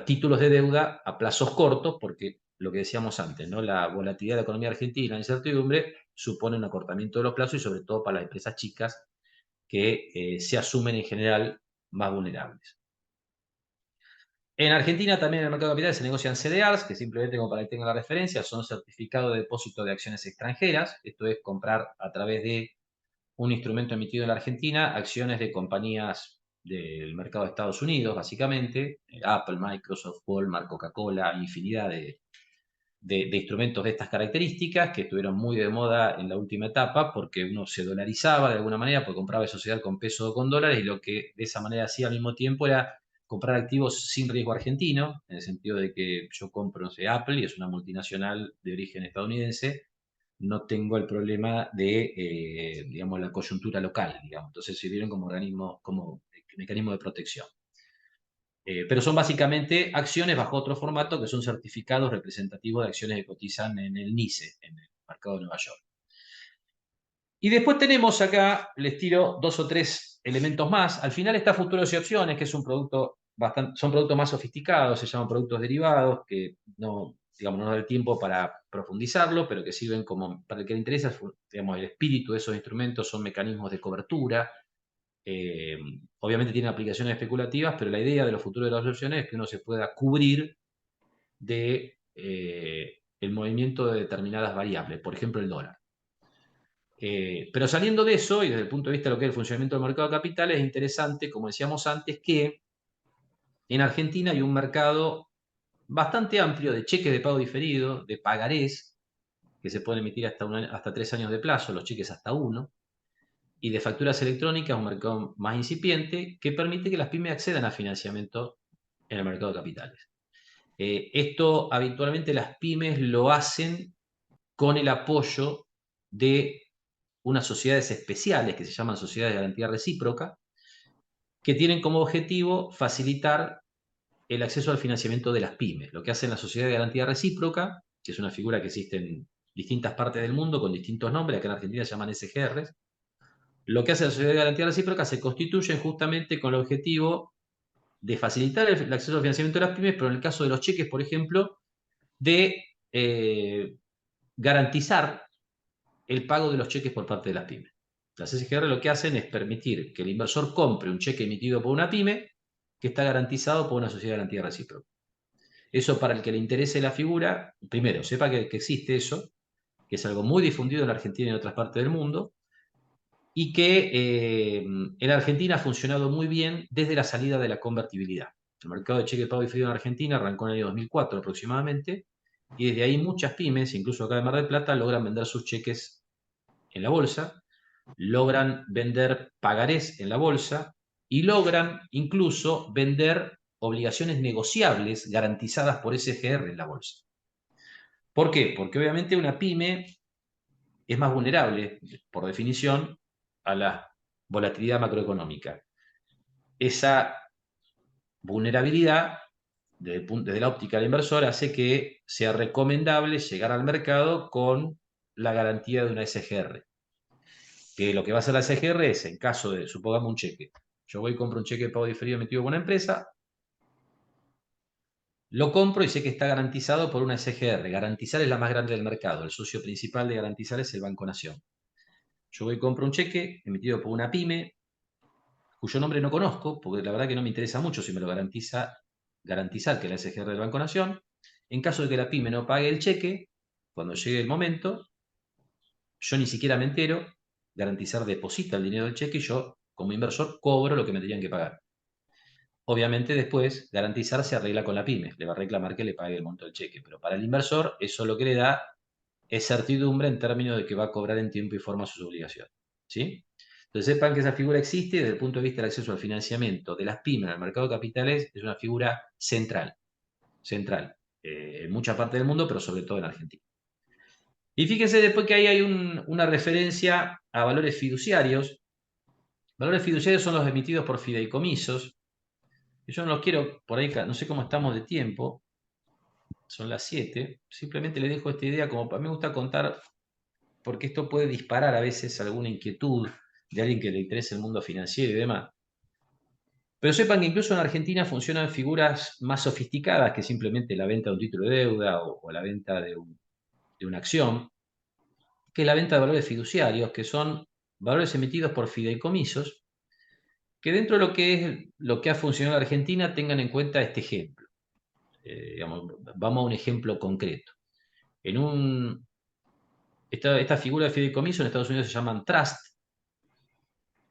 Títulos de deuda a plazos cortos, porque lo que decíamos antes, ¿no? La volatilidad de la economía argentina, la incertidumbre, supone un acortamiento de los plazos y sobre todo para las empresas chicas que se asumen en general más vulnerables. En Argentina también en el mercado de capitales se negocian CDRs, que simplemente como para que tengan la referencia, son certificados de depósito de acciones extranjeras. Esto es comprar a través de un instrumento emitido en la Argentina acciones de compañías del mercado de Estados Unidos, básicamente, Apple, Microsoft, Walmart, Coca-Cola, infinidad de instrumentos de estas características que estuvieron muy de moda en la última etapa porque uno se dolarizaba de alguna manera, porque compraba sociedad con peso o con dólares y lo que de esa manera hacía al mismo tiempo era comprar activos sin riesgo argentino, en el sentido de que yo compro, no sé, Apple y es una multinacional de origen estadounidense, no tengo el problema de, digamos, la coyuntura local, digamos. Entonces sirvieron como organismo, como mecanismo de protección. Pero son básicamente acciones bajo otro formato que son certificados representativos de acciones que cotizan en el NICE, en el mercado de Nueva York. Y después tenemos acá, les tiro 2 o 3 elementos más. Al final está Futuros y Opciones, que es un producto son productos más sofisticados, se llaman productos derivados, que no, digamos, no nos da el tiempo para profundizarlo, pero que sirven como, para el que le interesa, digamos, el espíritu de esos instrumentos son mecanismos de cobertura. Obviamente tienen aplicaciones especulativas, pero la idea de los futuros de las opciones es que uno se pueda cubrir de el movimiento de determinadas variables, por ejemplo el dólar. Pero saliendo de eso, y desde el punto de vista de lo que es el funcionamiento del mercado de capitales, es interesante, como decíamos antes, que en Argentina hay un mercado bastante amplio de cheques de pago diferido, de pagarés, que se pueden emitir hasta 3 años de plazo, los cheques hasta 1, y de facturas electrónicas, un mercado más incipiente, que permite que las pymes accedan a financiamiento en el mercado de capitales. Esto habitualmente las pymes lo hacen con el apoyo de unas sociedades especiales que se llaman sociedades de garantía recíproca, que tienen como objetivo facilitar el acceso al financiamiento de las pymes. Lo que hacen las sociedades de garantía recíproca, que es una figura que existe en distintas partes del mundo con distintos nombres, acá en Argentina se llaman SGRs, lo que hace la sociedad de garantía recíproca se constituyen justamente con el objetivo de facilitar el acceso al financiamiento de las pymes, pero en el caso de los cheques, por ejemplo, de garantizar el pago de los cheques por parte de las pymes. Las SGR lo que hacen es permitir que el inversor compre un cheque emitido por una pyme que está garantizado por una sociedad de garantía recíproca. Eso, para el que le interese la figura, primero, sepa que existe eso, que es algo muy difundido en Argentina y en otras partes del mundo, y que en Argentina ha funcionado muy bien desde la salida de la convertibilidad. El mercado de cheque de pago diferido en Argentina arrancó en el año 2004 aproximadamente, y desde ahí muchas pymes, incluso acá en Mar del Plata, logran vender sus cheques en la bolsa, logran vender pagarés en la bolsa y logran incluso vender obligaciones negociables garantizadas por SGR en la bolsa. ¿Por qué? Porque obviamente una pyme es más vulnerable, por definición, a la volatilidad macroeconómica. Esa vulnerabilidad, desde la óptica del inversor, hace que sea recomendable llegar al mercado con la garantía de una SGR. Que lo que va a hacer la SGR es, en caso de, supongamos un cheque, yo voy y compro un cheque de pago diferido emitido por una empresa, lo compro y sé que está garantizado por una SGR. Garantizar es la más grande del mercado. El socio principal de Garantizar es el Banco Nación. Yo voy y compro un cheque emitido por una pyme, cuyo nombre no conozco, porque la verdad que no me interesa mucho si me lo garantizar que la SGR del Banco Nación. En caso de que la pyme no pague el cheque, cuando llegue el momento, yo ni siquiera me entero, Garantizar deposita el dinero del cheque y yo, como inversor, cobro lo que me tenían que pagar. Obviamente después Garantizar se arregla con la pyme, le va a reclamar que le pague el monto del cheque, pero para el inversor eso lo que le da es certidumbre en términos de que va a cobrar en tiempo y forma sus obligaciones. ¿Sí? Entonces sepan que esa figura existe desde el punto de vista del acceso al financiamiento de las pymes en el mercado de capitales, es una figura central, en mucha parte del mundo, pero sobre todo en Argentina. Y fíjense después que ahí hay una referencia a valores fiduciarios. Valores fiduciarios son los emitidos por fideicomisos. Yo no los quiero por ahí, no sé cómo estamos de tiempo, son las 7. Simplemente les dejo esta idea, como a mí me gusta contar, porque esto puede disparar a veces alguna inquietud de alguien que le interese el mundo financiero y demás. Pero sepan que incluso en Argentina funcionan figuras más sofisticadas que simplemente la venta de un título de deuda o la venta de una acción, que es la venta de valores fiduciarios, que son valores emitidos por fideicomisos, que dentro de lo que ha funcionado en Argentina tengan en cuenta este ejemplo. Digamos, vamos a un ejemplo concreto. Esta figura de fideicomiso en Estados Unidos se llaman trust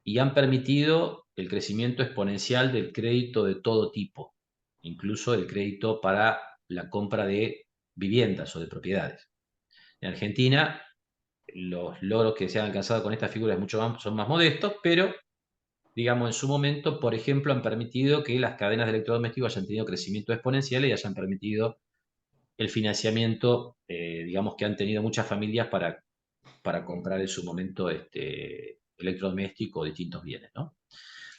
y han permitido el crecimiento exponencial del crédito de todo tipo, incluso el crédito para la compra de viviendas o de propiedades. En Argentina, los logros que se han alcanzado con esta figura son más modestos, pero digamos, en su momento, por ejemplo, han permitido que las cadenas de electrodomésticos hayan tenido crecimiento exponencial y hayan permitido el financiamiento, digamos, que han tenido muchas familias para comprar en su momento electrodoméstico o distintos bienes, ¿no?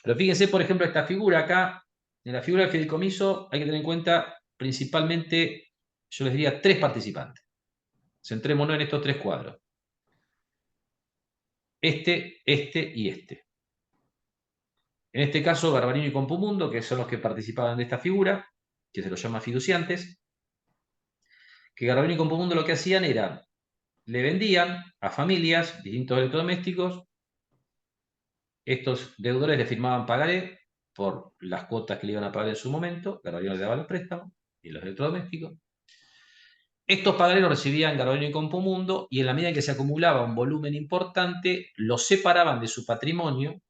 Pero fíjense, por ejemplo, esta figura acá, en la figura del fideicomiso hay que tener en cuenta principalmente, yo les diría, 3 participantes. Centrémonos en estos 3 cuadros. este y este. En este caso, Garbarino y Compumundo, que son los que participaban de esta figura, que se los llama fiduciantes, que Garbarino y Compumundo lo que hacían era, le vendían a familias distintos electrodomésticos, estos deudores le firmaban pagaré por las cuotas que le iban a pagar en su momento, Garbarino le daba los préstamos y los electrodomésticos. Estos pagarés los recibían Garbarino y Compumundo y en la medida en que se acumulaba un volumen importante, los separaban de su patrimonio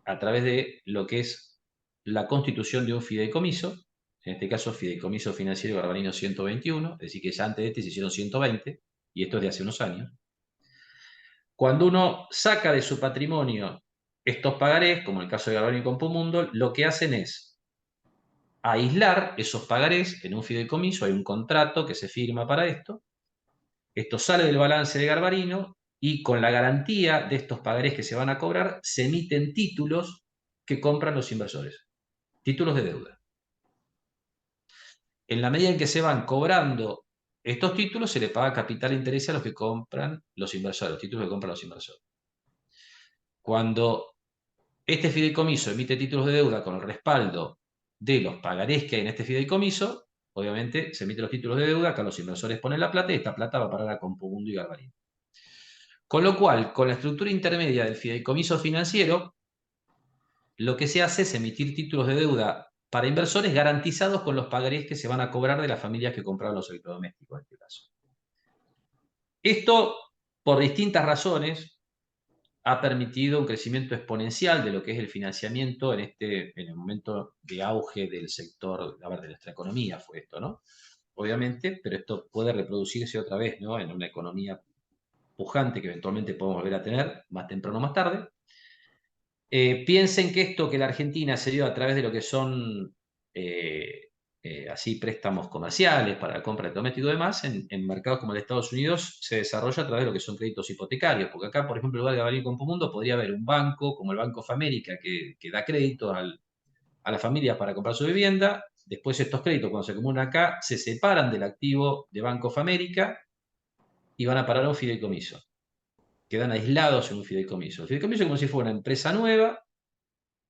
a través de lo que es la constitución de un fideicomiso, en este caso Fideicomiso Financiero Garbarino 121, es decir, que ya antes de este se hicieron 120, y esto es de hace unos años. Cuando uno saca de su patrimonio estos pagarés, como en el caso de Garbarino y Compumundo, lo que hacen es aislar esos pagarés en un fideicomiso, hay un contrato que se firma para esto sale del balance de Garbarino y con la garantía de estos pagarés que se van a cobrar, se emiten títulos que compran los inversores, títulos de deuda. En la medida en que se van cobrando estos títulos, se le paga capital e interés a los que compran los inversores, los títulos que compran los inversores. Cuando este fideicomiso emite títulos de deuda con el respaldo de los pagarés que hay en este fideicomiso, obviamente se emiten los títulos de deuda, acá los inversores ponen la plata y esta plata va a parar a Compumundo y Garbarino. Con lo cual, con la estructura intermedia del fideicomiso financiero, lo que se hace es emitir títulos de deuda para inversores garantizados con los pagarés que se van a cobrar de las familias que compraron los electrodomésticos en este caso. Esto, por distintas razones, ha permitido un crecimiento exponencial de lo que es el financiamiento en el momento de auge del sector, de nuestra economía fue esto, ¿no? Obviamente, pero esto puede reproducirse otra vez, ¿no? En una economía pujante que eventualmente podemos volver a tener, más temprano o más tarde. Piensen que esto que la Argentina se dio a través de lo que son así préstamos comerciales para la compra de domésticos y demás, en mercados como el de Estados Unidos se desarrolla a través de lo que son créditos hipotecarios, porque acá, por ejemplo, en lugar de Garbarino y Compumundo, podría haber un banco como el Banco of America que da crédito a las familias para comprar su vivienda. Después estos créditos, cuando se acumulan acá, se separan del activo de Banco of America y van a parar a un fideicomiso. Quedan aislados en un fideicomiso. El fideicomiso es como si fuera una empresa nueva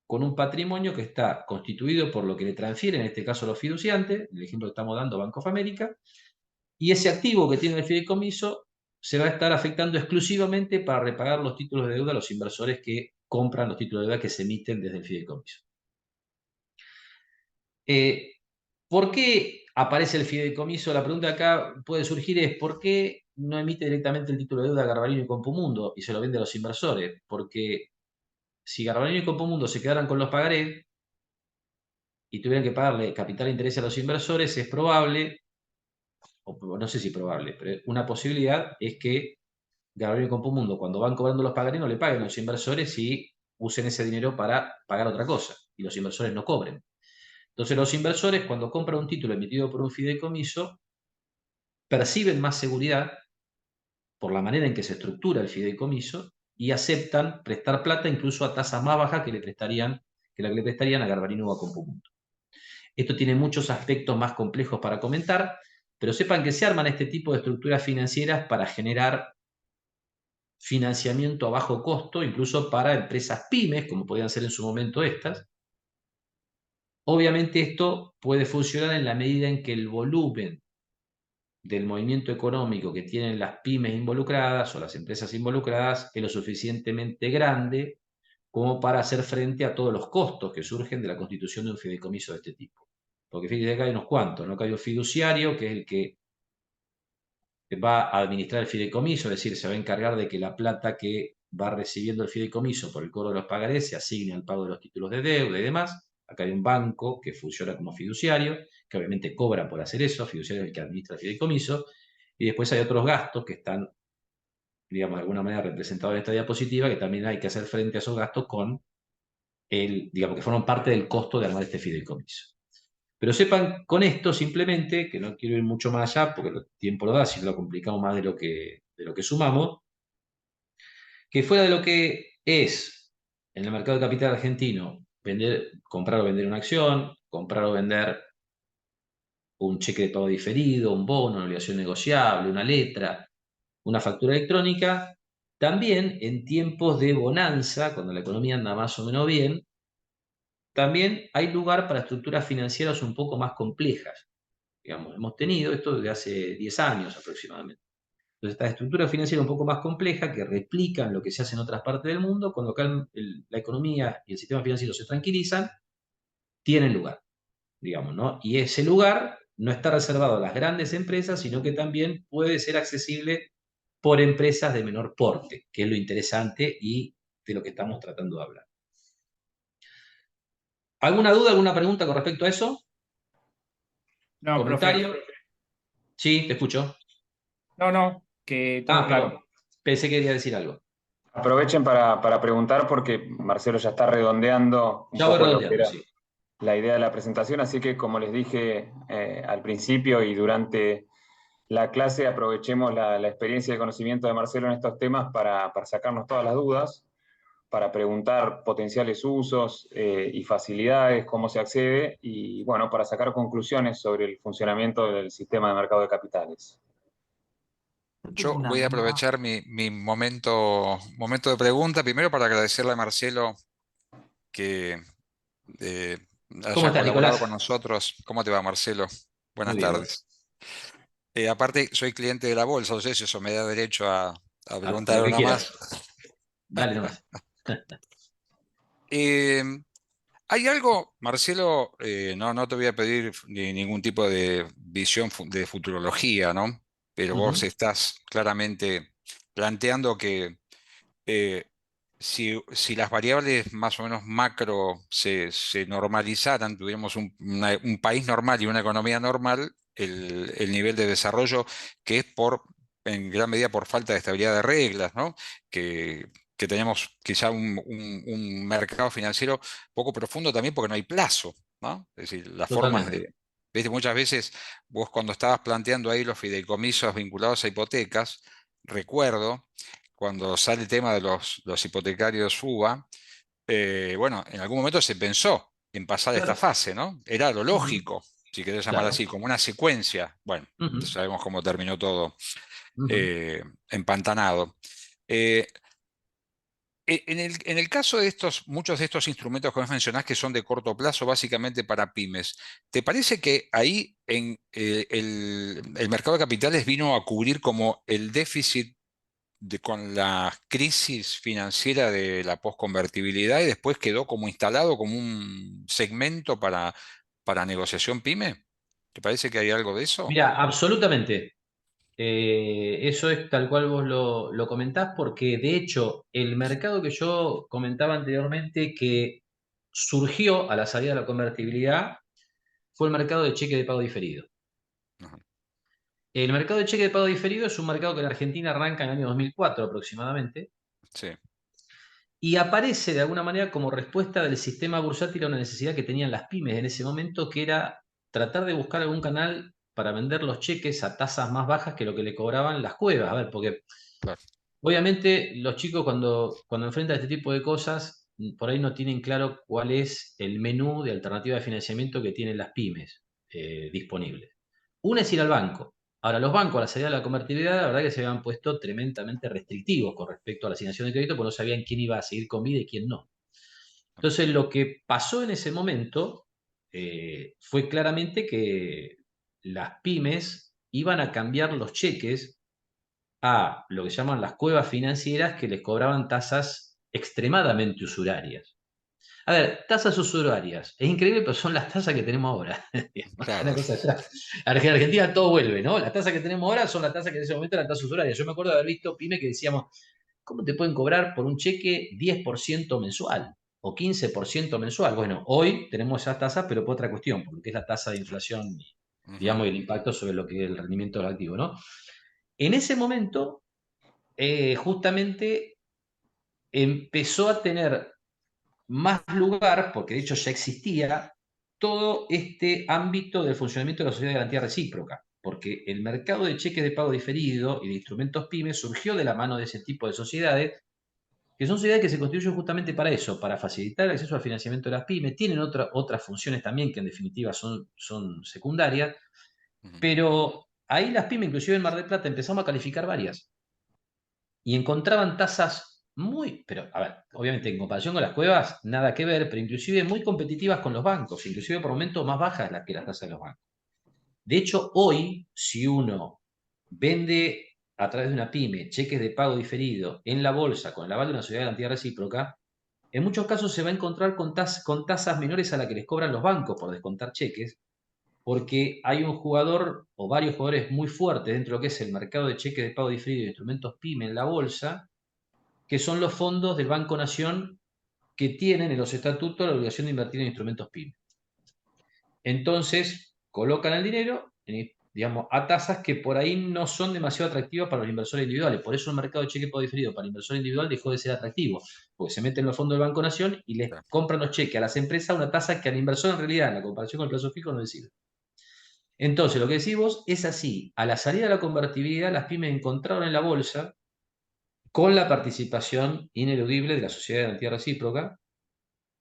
con un patrimonio que está constituido por lo que le transfieren, en este caso los fiduciantes, el ejemplo que estamos dando, Banco of America, y ese activo que tiene el fideicomiso se va a estar afectando exclusivamente para repagar los títulos de deuda a los inversores que compran los títulos de deuda que se emiten desde el fideicomiso. ¿Por qué aparece el fideicomiso? La pregunta acá puede surgir es ¿por qué no emite directamente el título de deuda Garbarino y Compumundo y se lo vende a los inversores? Porque si Garbarino y Compumundo se quedaran con los pagarés y tuvieran que pagarle capital e interés a los inversores, es probable, o no sé si probable, pero una posibilidad es que Garbarino y Compumundo, cuando van cobrando los pagarés, no le paguen a los inversores y usen ese dinero para pagar otra cosa y los inversores no cobren. Entonces los inversores, cuando compran un título emitido por un fideicomiso, perciben más seguridad por la manera en que se estructura el fideicomiso y aceptan prestar plata incluso a tasas más bajas que la que le prestarían a Garbarino o a Compumundo. Esto tiene muchos aspectos más complejos para comentar, pero sepan que se arman este tipo de estructuras financieras para generar financiamiento a bajo costo, incluso para empresas pymes, como podían ser en su momento estas. Obviamente esto puede funcionar en la medida en que el volumen del movimiento económico que tienen las pymes involucradas o las empresas involucradas es lo suficientemente grande como para hacer frente a todos los costos que surgen de la constitución de un fideicomiso de este tipo. Porque fíjense que hay unos cuantos, ¿no? Que hay un fiduciario, que es el que va a administrar el fideicomiso, es decir, se va a encargar de que la plata que va recibiendo el fideicomiso por el cobro de los pagarés se asigne al pago de los títulos de deuda y demás. Acá hay un banco que funciona como fiduciario, que obviamente cobra por hacer eso, fiduciario es el que administra el fideicomiso, y después hay otros gastos que están, digamos, de alguna manera representados en esta diapositiva, que también hay que hacer frente a esos gastos con digamos, que forman parte del costo de armar este fideicomiso. Pero sepan con esto simplemente, que no quiero ir mucho más allá porque el tiempo lo da, si no lo complicamos más de lo que sumamos, que fuera de lo que es en el mercado de capital argentino comprar o vender una acción, comprar o vender un cheque de pago diferido, un bono, una obligación negociable, una letra, una factura electrónica, También en tiempos de bonanza, cuando la economía anda más o menos bien, también hay lugar para estructuras financieras un poco más complejas. Digamos, hemos tenido esto desde hace 10 años aproximadamente. Entonces, estas estructuras financieras un poco más complejas que replican lo que se hace en otras partes del mundo, cuando acá la economía y el sistema financiero se tranquilizan, tienen lugar, digamos, ¿no? Y ese lugar no está reservado a las grandes empresas, sino que también puede ser accesible por empresas de menor porte, que es lo interesante y de lo que estamos tratando de hablar. ¿Alguna duda, alguna pregunta con respecto a eso? No, profe. ¿Comentario? Sí, te escucho. No, que todo Ah, perdón. claro. Pensé que quería decir algo. Aprovechen para preguntar porque Marcelo ya está redondeando un Ya voy poco lo que redondeando, era sí. la idea de la presentación, así que como les dije al principio y durante la clase, aprovechemos la experiencia y el conocimiento de Marcelo en estos temas para sacarnos todas las dudas, para preguntar potenciales usos y facilidades, cómo se accede y bueno, para sacar conclusiones sobre el funcionamiento del sistema de mercado de capitales. Yo voy a aprovechar mi momento de pregunta, primero para agradecerle a Marcelo que eh, ¿Cómo haya estás, colaborado con Nicolás? nosotros. ¿Cómo te va, Marcelo? Muy Buenas bien, vos. tardes. Aparte, soy cliente de la bolsa, no sé si eso me da derecho a A preguntar lo que una quieras. más. Dale nomás. Eh, Hay algo, Marcelo, no te voy a pedir ningún tipo de visión de futurología, ¿no? Pero vos Ujú. estás claramente planteando que si las variables más o menos macro se normalizaran, tuviéramos un país normal y una economía normal, el nivel de desarrollo que es en gran medida por falta de estabilidad de reglas, ¿no? Que tenemos quizá un mercado financiero poco profundo también porque no hay plazo, ¿no? Es decir, las formas Totalmente. de... ¿Viste? Muchas veces vos cuando estabas planteando ahí los fideicomisos vinculados a hipotecas, recuerdo cuando sale el tema de los hipotecarios UBA, bueno, en algún momento se pensó en pasar esta Claro. fase, ¿no? Era lo Ujú. lógico, si querés llamar Claro. así, como una secuencia. Bueno, Ujú. sabemos cómo terminó todo Ujú. empantanado. Eh, en el caso de muchos de estos instrumentos que vos mencionás que son de corto plazo, básicamente para pymes, ¿te parece que ahí el mercado de capitales vino a cubrir como el déficit con la crisis financiera de la posconvertibilidad y después quedó como instalado como un segmento para negociación pyme? ¿Te parece que hay algo de eso? Mira, absolutamente. Eso es tal cual vos lo comentás, porque de hecho el mercado que yo comentaba anteriormente que surgió a la salida de la convertibilidad fue el mercado de cheque de pago diferido. Ajá. El mercado de cheque de pago diferido es un mercado que en Argentina arranca en el año 2004 aproximadamente Sí, y aparece de alguna manera como respuesta del sistema bursátil a una necesidad que tenían las pymes en ese momento, que era tratar de buscar algún canal para vender los cheques a tasas más bajas que lo que le cobraban las cuevas. A ver, porque claro. obviamente los chicos cuando enfrentan este tipo de cosas, por ahí no tienen claro cuál es el menú de alternativa de financiamiento que tienen las pymes disponibles. Una es ir al banco. Ahora, los bancos a la salida de la convertibilidad, la verdad que se habían puesto tremendamente restrictivos con respecto a la asignación de crédito, porque no sabían quién iba a seguir con vida y quién no. Entonces, lo que pasó en ese momento fue claramente que las pymes iban a cambiar los cheques a lo que llaman las cuevas financieras que les cobraban tasas extremadamente usurarias. A ver, tasas usurarias. Es increíble, pero son las tasas que tenemos ahora. Una Claro. cosa ya. Argentina todo vuelve, ¿no? Las tasas que tenemos ahora son las tasas que en ese momento eran tasas usurarias. Yo me acuerdo de haber visto pymes que decíamos, ¿cómo te pueden cobrar por un cheque 10% mensual o 15% mensual? Bueno, hoy tenemos esas tasas, pero por otra cuestión, porque es la tasa de inflación, Ujú. digamos, y el impacto sobre lo que es el rendimiento del activo, ¿no? En ese momento, justamente empezó a tener más lugar, porque de hecho ya existía, todo este ámbito del funcionamiento de la sociedad de garantía recíproca, porque el mercado de cheques de pago diferido y de instrumentos pymes surgió de la mano de ese tipo de sociedades, que son sociedades que se constituyen justamente para eso, para facilitar el acceso al financiamiento de las pymes, tienen otras funciones también que en definitiva son secundarias, Ujú. pero ahí las pymes, inclusive en Mar del Plata, empezamos a calificar varias. y encontraban tasas pero a ver, obviamente en comparación con las cuevas, nada que ver, pero inclusive muy competitivas con los bancos, inclusive por momentos más bajas que las tasas de los bancos. De hecho, hoy, si uno vende a través de una pyme cheques de pago diferido en la bolsa con el aval de una sociedad de garantía recíproca, en muchos casos se va a encontrar con tasas menores a las que les cobran los bancos por descontar cheques, porque hay un jugador o varios jugadores muy fuertes dentro de lo que es el mercado de cheques de pago diferido y de instrumentos pyme en la bolsa, que son los fondos del Banco Nación que tienen en los estatutos la obligación de invertir en instrumentos pyme. Entonces, colocan el dinero, digamos, a tasas que por ahí no son demasiado atractivas para los inversores individuales. Por eso el mercado de cheque pago diferido para el inversor individual dejó de ser atractivo, porque se meten en los fondos del Banco Nación y les compran los cheques a las empresas a una tasa que al inversor en realidad, en la comparación con el plazo fijo, no le sirve. Entonces, lo que decís vos es así. A la salida de la convertibilidad, las pymes encontraron en la bolsa, con la participación ineludible de la sociedad de garantía recíproca,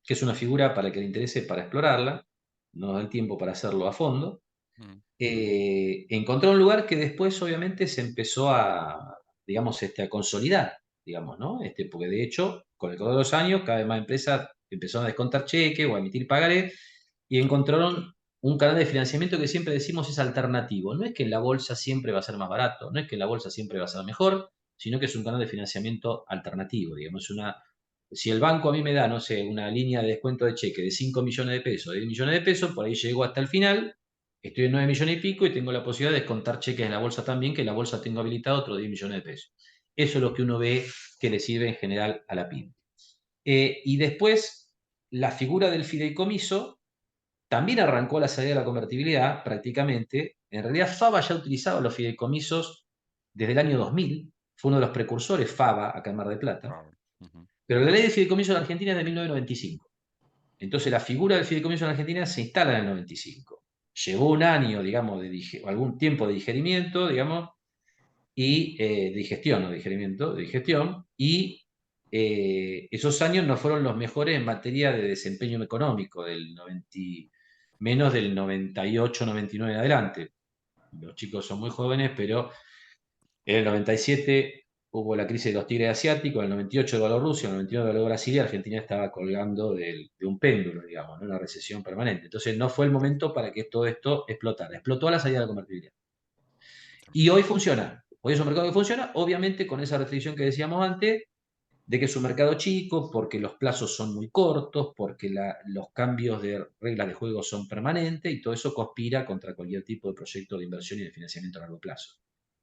que es una figura para el que le interese para explorarla, no da el tiempo para hacerlo a fondo, encontró un lugar que después obviamente se empezó a, digamos, a consolidar, digamos, ¿no? Porque de hecho, con el correr de los años, cada vez más empresas empezaron a descontar cheques o a emitir pagaré y encontraron un canal de financiamiento que siempre decimos es alternativo. No es que en la bolsa siempre va a ser más barato, no es que en la bolsa siempre va a ser mejor, sino que es un canal de financiamiento alternativo, digamos, si el banco a mí me da, no sé, una línea de descuento de cheque de 5 millones de pesos, de 10 millones de pesos, por ahí llego hasta el final, estoy en 9 millones y pico y tengo la posibilidad de descontar cheques en la bolsa también, que en la bolsa tengo habilitado otros 10 millones de pesos. Eso es lo que uno ve que le sirve en general a la pyme. Y después, la figura del fideicomiso también arrancó a la salida de la convertibilidad, prácticamente. En realidad, Fava ya utilizaba los fideicomisos desde el año 2000, fue uno de los precursores Fava acá en Mar del Plata. Pero la ley de fideicomiso en Argentina es de 1995. Entonces la figura del fideicomiso en Argentina se instala en el 95. Llevó un año, digamos, algún tiempo de digerimiento, digamos, y de digestión, no de digerimiento, de digestión, y esos años no fueron los mejores en materia de desempeño económico, menos del 98, 99 en adelante. Los chicos son muy jóvenes, pero en el 97 hubo la crisis de los tigres asiáticos, en el 98 el valor Rusia, en el 99 el valor Brasil, y Argentina estaba colgando de un péndulo, digamos, ¿no? Una recesión permanente. Entonces no fue el momento para que todo esto explotara. Explotó a la salida de la convertibilidad. Y hoy funciona. Hoy es un mercado que funciona, obviamente con esa restricción que decíamos antes, de que es un mercado chico, porque los plazos son muy cortos, porque los cambios de reglas de juego son permanentes y todo eso conspira contra cualquier tipo de proyecto de inversión y de financiamiento a largo plazo.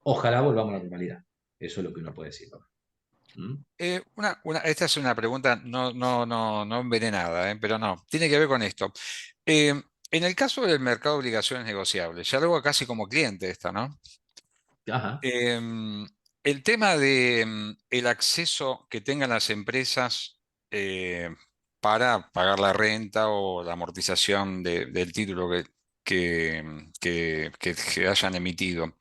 Ojalá volvamos a la normalidad. Eso es lo que uno puede decir. ¿Mm? Esta es una pregunta no envenenada, pero no, tiene que ver con esto. En el caso del mercado de obligaciones negociables, ya luego casi como cliente esta, ¿no? Ajá. El tema de el acceso que tengan las empresas eh, para pagar la renta o la amortización del título que hayan emitido.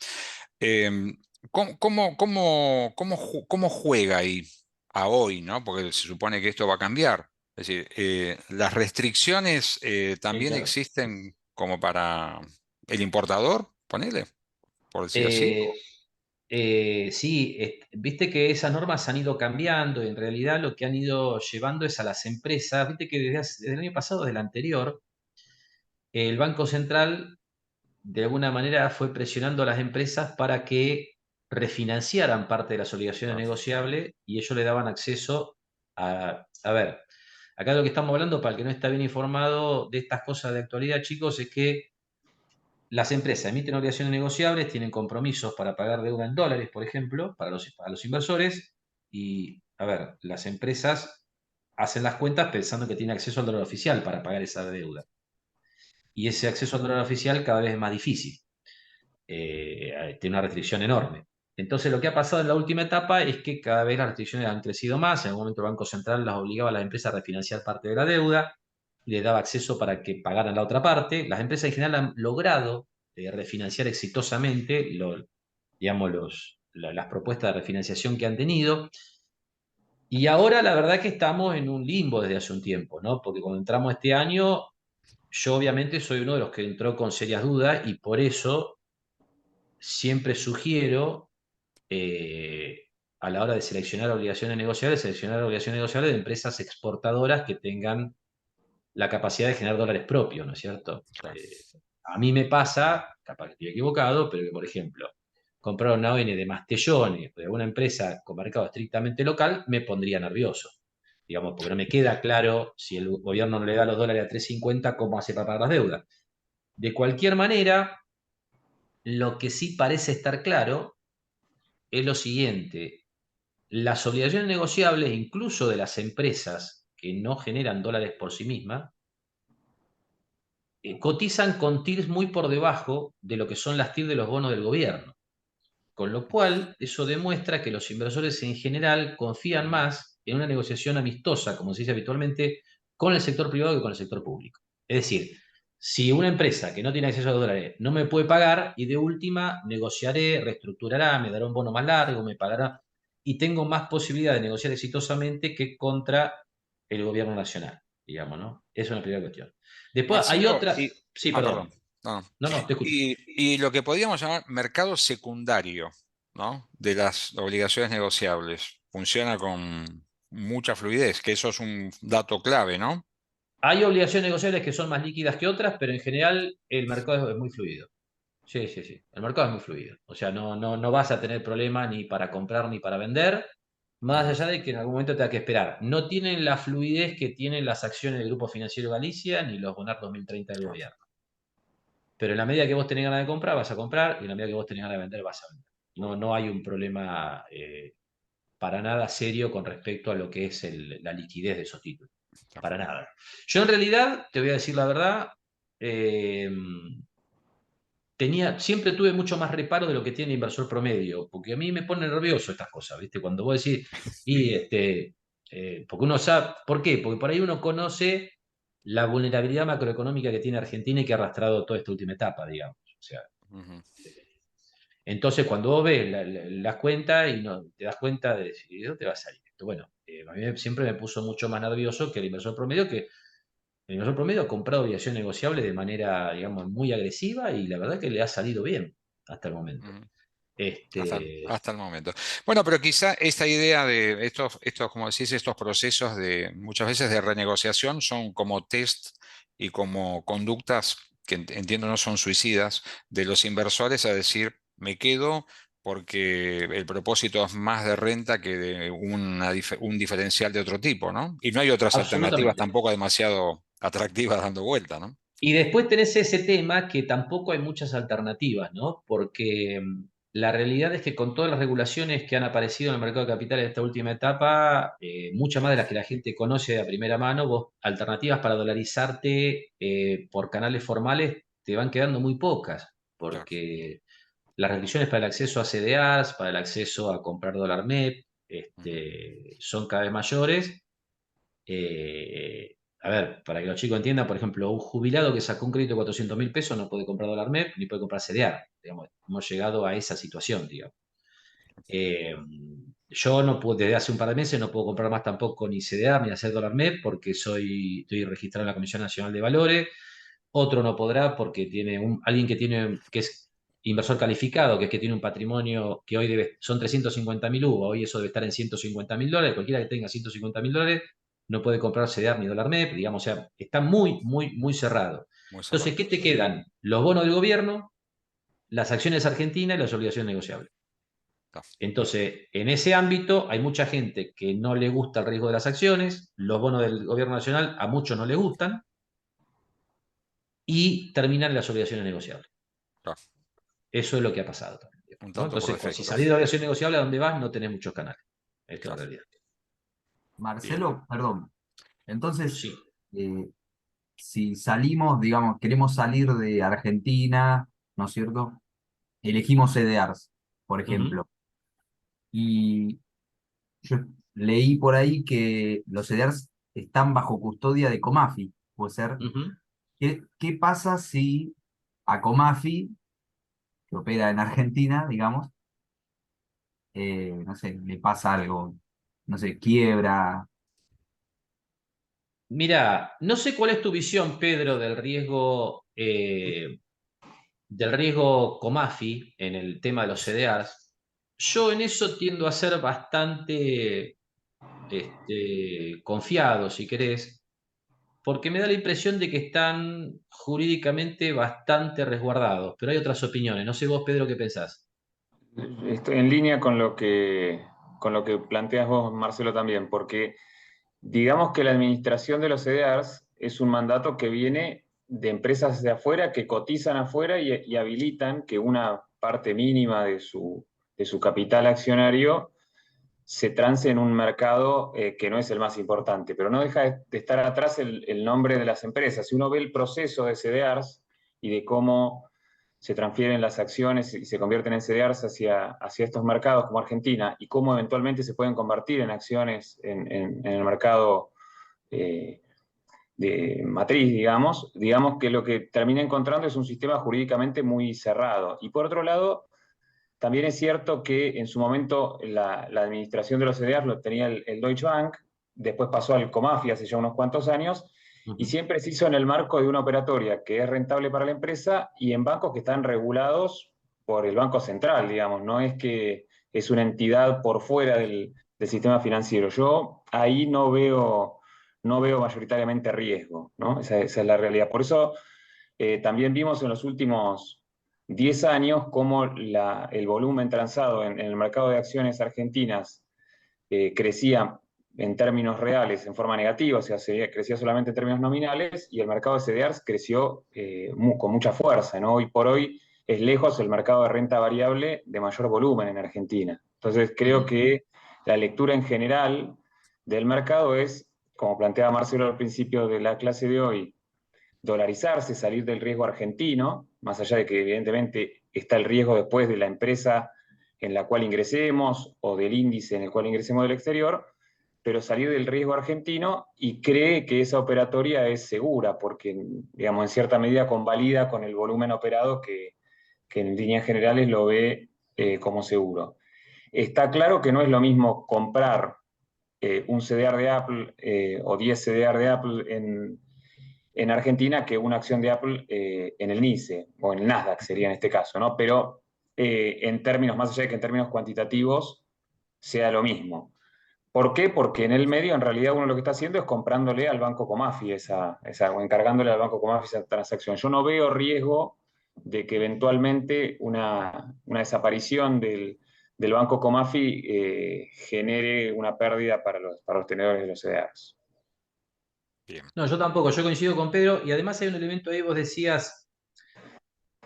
Eh, ¿Cómo juega ahí a hoy, ¿no? Porque se supone que esto va a cambiar. Es decir, las restricciones Sí, también claro. existen como para el importador, ponele, por decir así. Eh, sí, viste que esas normas han ido cambiando y en realidad lo que han ido llevando es a las empresas, viste que desde el año pasado, desde el anterior, el Banco Central de alguna manera fue presionando a las empresas para que refinanciaran parte de las obligaciones Ah, negociables y ellos le daban acceso a ver, acá lo que estamos hablando, para el que no está bien informado de estas cosas de actualidad, chicos, es que las empresas emiten obligaciones negociables, tienen compromisos para pagar deuda en dólares, por ejemplo, para los inversores, y, a ver, las empresas hacen las cuentas pensando que tienen acceso al dólar oficial para pagar esa deuda. Y ese acceso al dólar oficial cada vez es más difícil. Tiene una restricción enorme. Entonces, lo que ha pasado en la última etapa es que cada vez las restricciones han crecido más. En algún momento el Banco Central las obligaba a las empresas a refinanciar parte de la deuda y les daba acceso para que pagaran la otra parte. Las empresas en general han logrado refinanciar exitosamente digamos, las propuestas de refinanciación que han tenido. Y ahora la verdad que estamos en un limbo desde hace un tiempo, ¿no? Porque cuando entramos este año, yo obviamente soy uno de los que entró con serias dudas y por eso siempre sugiero a la hora de seleccionar obligaciones negociables de empresas exportadoras que tengan la capacidad de generar dólares propios, ¿no es cierto? Claro. A mí me pasa, capaz que estoy equivocado, pero que, por ejemplo, comprar una ON de Mastellone o de una empresa con mercado estrictamente local me pondría nervioso. Digamos, porque no me queda claro si el gobierno no le da los dólares a 3.50, cómo hace para pagar las deudas. De cualquier manera, lo que sí parece estar claro es lo siguiente: las obligaciones negociables, incluso de las empresas que no generan dólares por sí mismas, cotizan con TIRs muy por debajo de lo que son las TIR de los bonos del gobierno. Con lo cual, eso demuestra que los inversores en general confían más en una negociación amistosa, como se dice habitualmente, con el sector privado que con el sector público. Es decir, si una empresa que no tiene acceso a dólares no me puede pagar, y de última negociaré, reestructurará, me dará un bono más largo, me pagará, y tengo más posibilidad de negociar exitosamente que contra el gobierno nacional, digamos, ¿no? Esa es una primera cuestión. Después hay Marcelo, otra. Sí, perdón. perdón. No. No, te escucho. Y lo que podríamos llamar mercado secundario, ¿no? De las obligaciones negociables. Funciona con mucha fluidez, que eso es un dato clave, ¿no? Hay obligaciones negociables que son más líquidas que otras, pero en general el mercado es muy fluido. Sí, sí, sí. El mercado es muy fluido. O sea, no vas a tener problema ni para comprar ni para vender, más Ujú. allá de que en algún momento te que esperar. No tienen la fluidez que tienen las acciones del Grupo Financiero Galicia ni los Bonar 2030 del Claro. gobierno. Pero en la medida que vos tenés ganas de comprar, vas a comprar, y en la medida que vos tenés ganas de vender, vas a vender. No hay un problema para nada serio con respecto a lo que es la liquidez de esos títulos. Para nada. Yo en realidad, te voy a decir la verdad, eh, siempre tuve mucho más reparo de lo que tiene el inversor promedio, porque a mí me pone nervioso estas cosas, ¿viste? Cuando vos decís, porque uno sabe, ¿por qué? Porque por ahí uno conoce la vulnerabilidad macroeconómica que tiene Argentina y que ha arrastrado toda esta última etapa, digamos. O sea, Ujú. entonces cuando vos ves las cuentas y no, te das cuenta de dónde te va a salir esto. Bueno, a mí siempre me puso mucho más nervioso que el inversor promedio, que el inversor promedio ha comprado obligación negociable de manera, digamos, muy agresiva, y la verdad que le ha salido bien hasta el momento. Ujú. Este, Hasta el momento. Bueno, pero quizá esta idea de estos, como decís, estos procesos de muchas veces de renegociación son como test y como conductas que entiendo no son suicidas de los inversores a decir, me quedo porque el propósito es más de renta que de un diferencial de otro tipo, ¿no? Y no hay otras alternativas absolutamente. tampoco demasiado atractivas dando vuelta, ¿no? Y después tenés ese tema que tampoco hay muchas alternativas, ¿no? Porque la realidad es que con todas las regulaciones que han aparecido en el mercado de capitales en esta última etapa, muchas más de las que la gente conoce de primera mano, vos, alternativas para dolarizarte por canales formales te van quedando muy pocas, Claro. porque las restricciones para el acceso a CDRs, para el acceso a comprar dólar MEP, Ujú. son cada vez mayores. A ver, para que los chicos entiendan, por ejemplo, un jubilado que sacó un crédito de 400.000 pesos no puede comprar dólar MEP ni puede comprar CDR. Digamos, hemos llegado a esa situación, digamos. Eh, yo no puedo, desde hace un par de meses no puedo comprar más tampoco ni CDR ni hacer dólar MEP porque estoy registrado en la Comisión Nacional de Valores. Otro no podrá porque tiene alguien que es inversor calificado, que es que tiene un patrimonio que hoy son 350.000 UVA, hoy eso debe estar en 150.000 dólares. Cualquiera que tenga 150.000 dólares no puede comprar CDR ni dólar MEP, digamos, o sea, está muy, muy, muy cerrado. Muy Entonces, cerrado. ¿qué te quedan? Los bonos del gobierno, las acciones argentinas y las obligaciones negociables. Claro. Entonces, en ese ámbito hay mucha gente que no le gusta el riesgo de las acciones, los bonos del gobierno nacional a muchos no les gustan, y terminan las obligaciones negociables. Claro. Eso es lo que ha pasado también, Un ¿no? tanto por Entonces, si defecto. salís de obligación negociable, ¿a dónde vas? No tenés muchos canales. Esta es la Claro. realidad. Bien. Marcelo, perdón. Entonces, Sí. eh, si salimos, digamos, queremos salir de Argentina, ¿no es cierto? Elegimos CDRs, por Ujú, ejemplo. Y yo leí por ahí que los CDRs están bajo custodia de Comafi, puede ser. ujú. ¿Qué pasa si a Comafi, que opera en Argentina, digamos, no sé, le pasa algo, no sé, quiebra? Mira, no sé cuál es tu visión, Pedro, del riesgo Comafi en el tema de los CDRs. Yo en eso tiendo a ser bastante confiado, si querés, porque me da la impresión de que están jurídicamente bastante resguardados, pero hay otras opiniones. No sé vos, Pedro, qué pensás. Estoy en línea con lo que planteas vos, Marcelo, también, porque digamos que la administración de los CDRs es un mandato que viene de empresas de afuera que cotizan afuera y habilitan que una parte mínima de su capital accionario se trance en un mercado que no es el más importante, pero no deja de estar atrás el nombre de las empresas. Si uno ve el proceso de CDRs y de cómo se transfieren las acciones y se convierten en CDRs hacia estos mercados como Argentina y cómo eventualmente se pueden convertir en acciones en el mercado eh, de matriz, digamos que lo que termina encontrando es un sistema jurídicamente muy cerrado. Y por otro lado, también es cierto que en su momento la administración de los CDRs lo tenía el Deutsche Bank, después pasó al Comafi hace ya unos cuantos años, y Ujú. siempre se hizo en el marco de una operatoria que es rentable para la empresa y en bancos que están regulados por el Banco Central, digamos, no es que es una entidad por fuera del sistema financiero. Yo ahí no veo mayoritariamente riesgo, ¿no? Esa es la realidad. Por eso también vimos en los últimos 10 años cómo el volumen transado en el mercado de acciones argentinas crecía en términos reales en forma negativa, o sea, crecía solamente en términos nominales, y el mercado de CDRs creció con mucha fuerza, ¿no? Hoy por hoy es lejos el mercado de renta variable de mayor volumen en Argentina. Entonces creo Ujú. que la lectura en general del mercado es, como planteaba Marcelo al principio de la clase de hoy, dolarizarse, salir del riesgo argentino, más allá de que evidentemente está el riesgo después de la empresa en la cual ingresemos o del índice en el cual ingresemos del exterior, pero salir del riesgo argentino y cree que esa operatoria es segura, porque, digamos, en cierta medida convalida con el volumen operado que en líneas generales lo ve como seguro. Está claro que no es lo mismo comprar un CDR de Apple o 10 CDR de Apple en Argentina que una acción de Apple en el NICE o en el Nasdaq sería en este caso, ¿no? Pero en términos, más allá de que en términos cuantitativos sea lo mismo. ¿Por qué? Porque en el medio en realidad uno lo que está haciendo es comprándole al Banco Comafi o encargándole al Banco Comafi esa transacción. Yo no veo riesgo de que eventualmente una desaparición del Banco Comafi genere una pérdida para los tenedores de los CDRs. Bien. No, yo tampoco, yo coincido con Pedro, y además hay un elemento ahí, vos decías,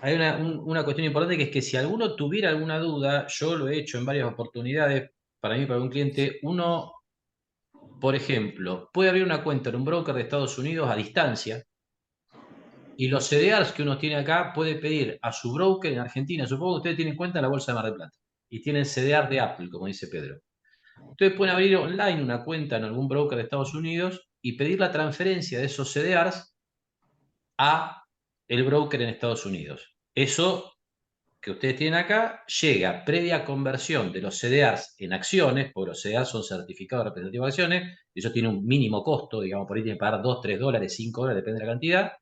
hay una cuestión importante que es que si alguno tuviera alguna duda, yo lo he hecho en varias oportunidades, para mí, para un cliente, uno, por ejemplo, puede abrir una cuenta en un broker de Estados Unidos a distancia, y los CDRs que uno tiene acá puede pedir a su broker en Argentina. Supongo que ustedes tienen cuenta en la Bolsa de Mar del Plata y tienen CDR de Apple, como dice Pedro. Ustedes pueden abrir online una cuenta en algún broker de Estados Unidos y pedir la transferencia de esos CDRs a el broker en Estados Unidos. Eso que ustedes tienen acá llega previa conversión de los CDRs en acciones, porque los CDRs son certificados representativos de acciones, eso tiene un mínimo costo, digamos, por ahí tiene que pagar 2, 3 dólares, 5 dólares, depende de la cantidad,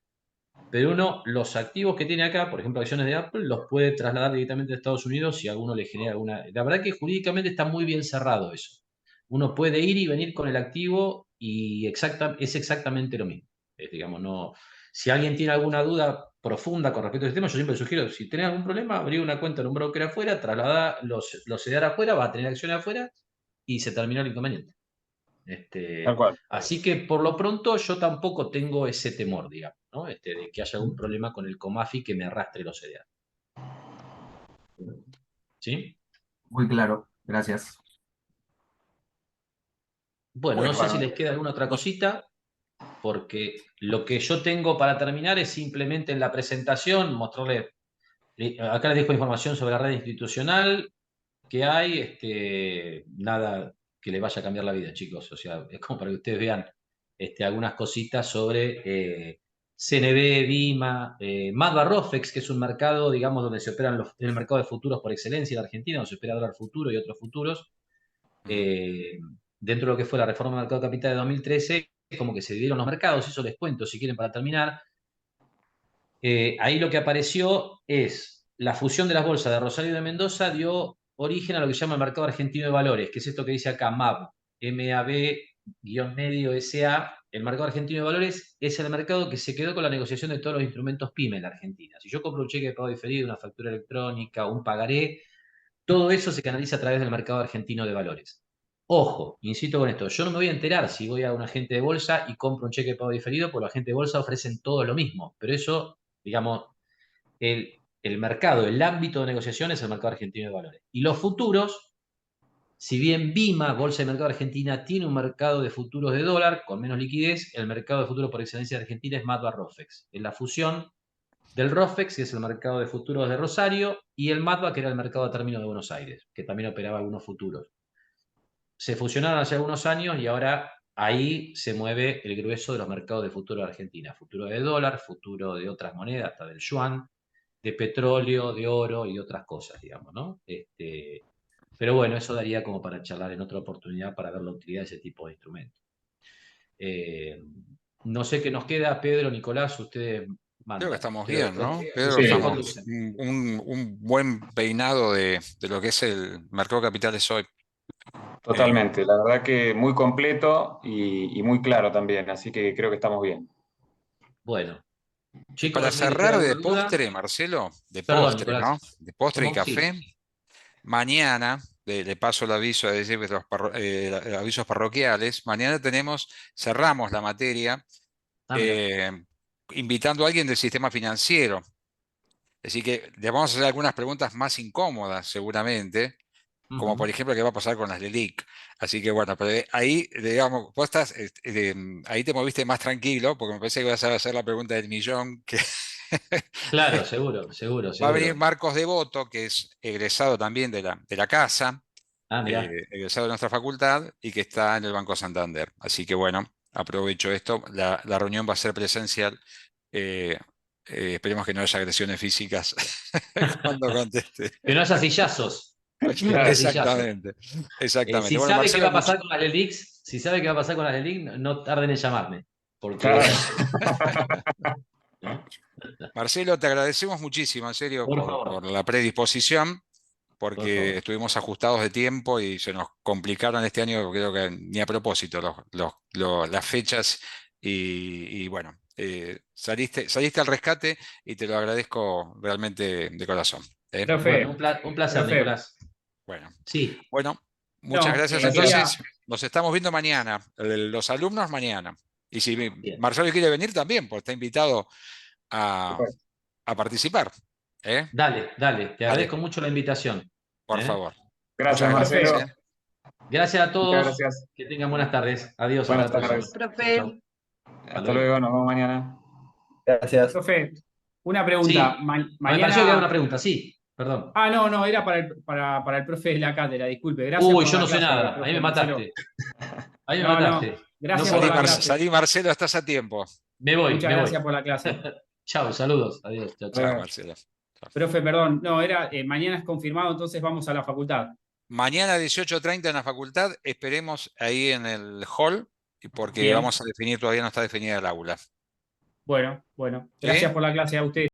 pero uno, los activos que tiene acá, por ejemplo, acciones de Apple, los puede trasladar directamente a Estados Unidos si a alguno le genera alguna... La verdad que jurídicamente está muy bien cerrado eso. Uno puede ir y venir con el activo y es exactamente lo mismo. Digamos, no... Si alguien tiene alguna duda profunda con respecto a este tema, yo siempre sugiero, si tenés algún problema, abrir una cuenta en un broker afuera, trasladar los CDR afuera, va a tener acciones afuera y se terminó el inconveniente. Tal cual. Así que por lo pronto yo tampoco tengo ese temor, digamos, ¿no? De que haya algún problema con el Comafi que me arrastre los CDR. ¿Sí? Muy claro, gracias. Bueno, no Bueno, sé si Bueno, les queda alguna otra cosita, porque lo que yo tengo para terminar es simplemente en la presentación mostrarles, acá les dejo información sobre la red institucional que hay, nada que les vaya a cambiar la vida, chicos, o sea, es como para que ustedes vean algunas cositas sobre CNB, Vima, Madva Rofex, que es un mercado, digamos, donde se operan en el mercado de futuros por excelencia en la Argentina, donde se opera dólar futuro y otros futuros. ujú, eh, Dentro de lo que fue la reforma del mercado de capital de 2013, como que se dividieron los mercados, eso les cuento si quieren para terminar. Ahí lo que apareció es la fusión de las bolsas de Rosario y de Mendoza dio origen a lo que se llama el mercado argentino de valores, que es esto que dice acá, MAB, MAB-medio SA. El mercado argentino de valores es el mercado que se quedó con la negociación de todos los instrumentos PYME en la Argentina. Si yo compro un cheque de pago diferido, una factura electrónica, un pagaré, todo eso se canaliza a través del mercado argentino de valores. Ojo, insisto con esto, yo no me voy a enterar si voy a un agente de bolsa y compro un cheque de pago diferido, porque los agentes de bolsa ofrecen todo lo mismo, pero eso, digamos, el mercado, el ámbito de negociación es el mercado argentino de valores. Y los futuros, si bien BIMA, Bolsa de Mercado Argentina, tiene un mercado de futuros de dólar con menos liquidez, el mercado de futuros por excelencia de Argentina es MATBA-ROFEX. Es la fusión del ROFEX, que es el mercado de futuros de Rosario, y el MATBA, que era el mercado de términos de Buenos Aires, que también operaba algunos futuros. Se fusionaron hace algunos años y ahora ahí se mueve el grueso de los mercados de futuro de Argentina. Futuro de dólar, futuro de otras monedas, hasta del yuan, de petróleo, de oro y de otras cosas, digamos, ¿no? Pero bueno, eso daría como para charlar en otra oportunidad para ver la utilidad de ese tipo de instrumentos. No sé qué nos queda, Pedro, Nicolás, ustedes mandan. Creo que estamos Creo bien, ¿no? que Pedro, Sí. estamos un buen peinado de lo que es el mercado de capitales hoy. Totalmente, la verdad que muy completo y muy claro también, así que creo que estamos bien. Bueno, Y chicos, para no sé si les queda cerrar de alguna duda. postre, Marcelo, de Perdón, postre, Nicolás. ¿no? De postre y ¿Cómo? Sí. café, mañana, le paso el aviso, es decir, avisos parroquiales, mañana cerramos la materia, Ah, mira. invitando a alguien del sistema financiero. Así que le vamos a hacer algunas preguntas más incómodas, seguramente, como por ejemplo qué va a pasar con las LELIC. Así que bueno, pero ahí, digamos, vos estás, ahí te moviste más tranquilo, porque me parece que vas a hacer la pregunta del millón, que Claro, seguro, seguro, va a venir seguro. Marcos Devoto, que es egresado también de la casa, Ah, mira. egresado de nuestra facultad y que está en el Banco Santander. Así que bueno, aprovecho esto. La reunión va a ser presencial. eh, esperemos que no haya agresiones físicas cuando conteste. Que no haya sillazos. Que no Claro. haya sillazos. Exactamente, exactamente. Si Bueno, sabe qué Marcelo, va a pasar con las LELIX, si sabe qué va a pasar con las LELIX, no tarden en llamarme. Porque. Claro. ¿No? Marcelo, te agradecemos muchísimo, en serio, Por favor, por la predisposición, por porque favor. estuvimos ajustados de tiempo y se nos complicaron este año, creo que ni a propósito, las fechas. Y bueno, saliste al rescate y te lo agradezco realmente de corazón. ¿Eh? Bueno, Profe, un placer, profe, Nicolás. Bueno, Sí, bueno, muchas no, gracias. quería, Entonces, nos estamos viendo mañana, los alumnos mañana. Y si bien. Marcelo quiere venir también, pues está invitado a, a participar. ¿Eh? Dale, dale. Te Dale, agradezco mucho la invitación. por ¿Eh? favor. Gracias, Muchas gracias. Marcelo. profe, ¿Eh? Gracias a Muchas todos. gracias. Que tengan buenas tardes. Adiós, hasta Buenas la próxima. tardes. Chau, chau. Hasta Hasta luego. luego, nos vemos mañana. Gracias. profe, una pregunta. Sí, me pareció que había una Mañana. pregunta. Sí, perdón. Ah, no, no, era para el profe de la cátedra, disculpe. Gracias Uy, por yo la no sé clase, nada. Ahí profe me Marcelo. mataste. Ahí me No, no, mataste. No gracias por puedo la opinar. clase. Salí, Marcelo, estás a tiempo. Me voy, Muchas me voy. gracias por la clase. Chao, saludos. Adiós. Chao, Chao, chao. Marcelo. Chao. Profe, perdón, no, mañana es confirmado, entonces vamos a la facultad. Mañana 18:30 en la facultad, esperemos ahí en el hall, porque Bien, vamos a definir, todavía no está definida el aula. bueno, ¿Sí? gracias por la clase a usted.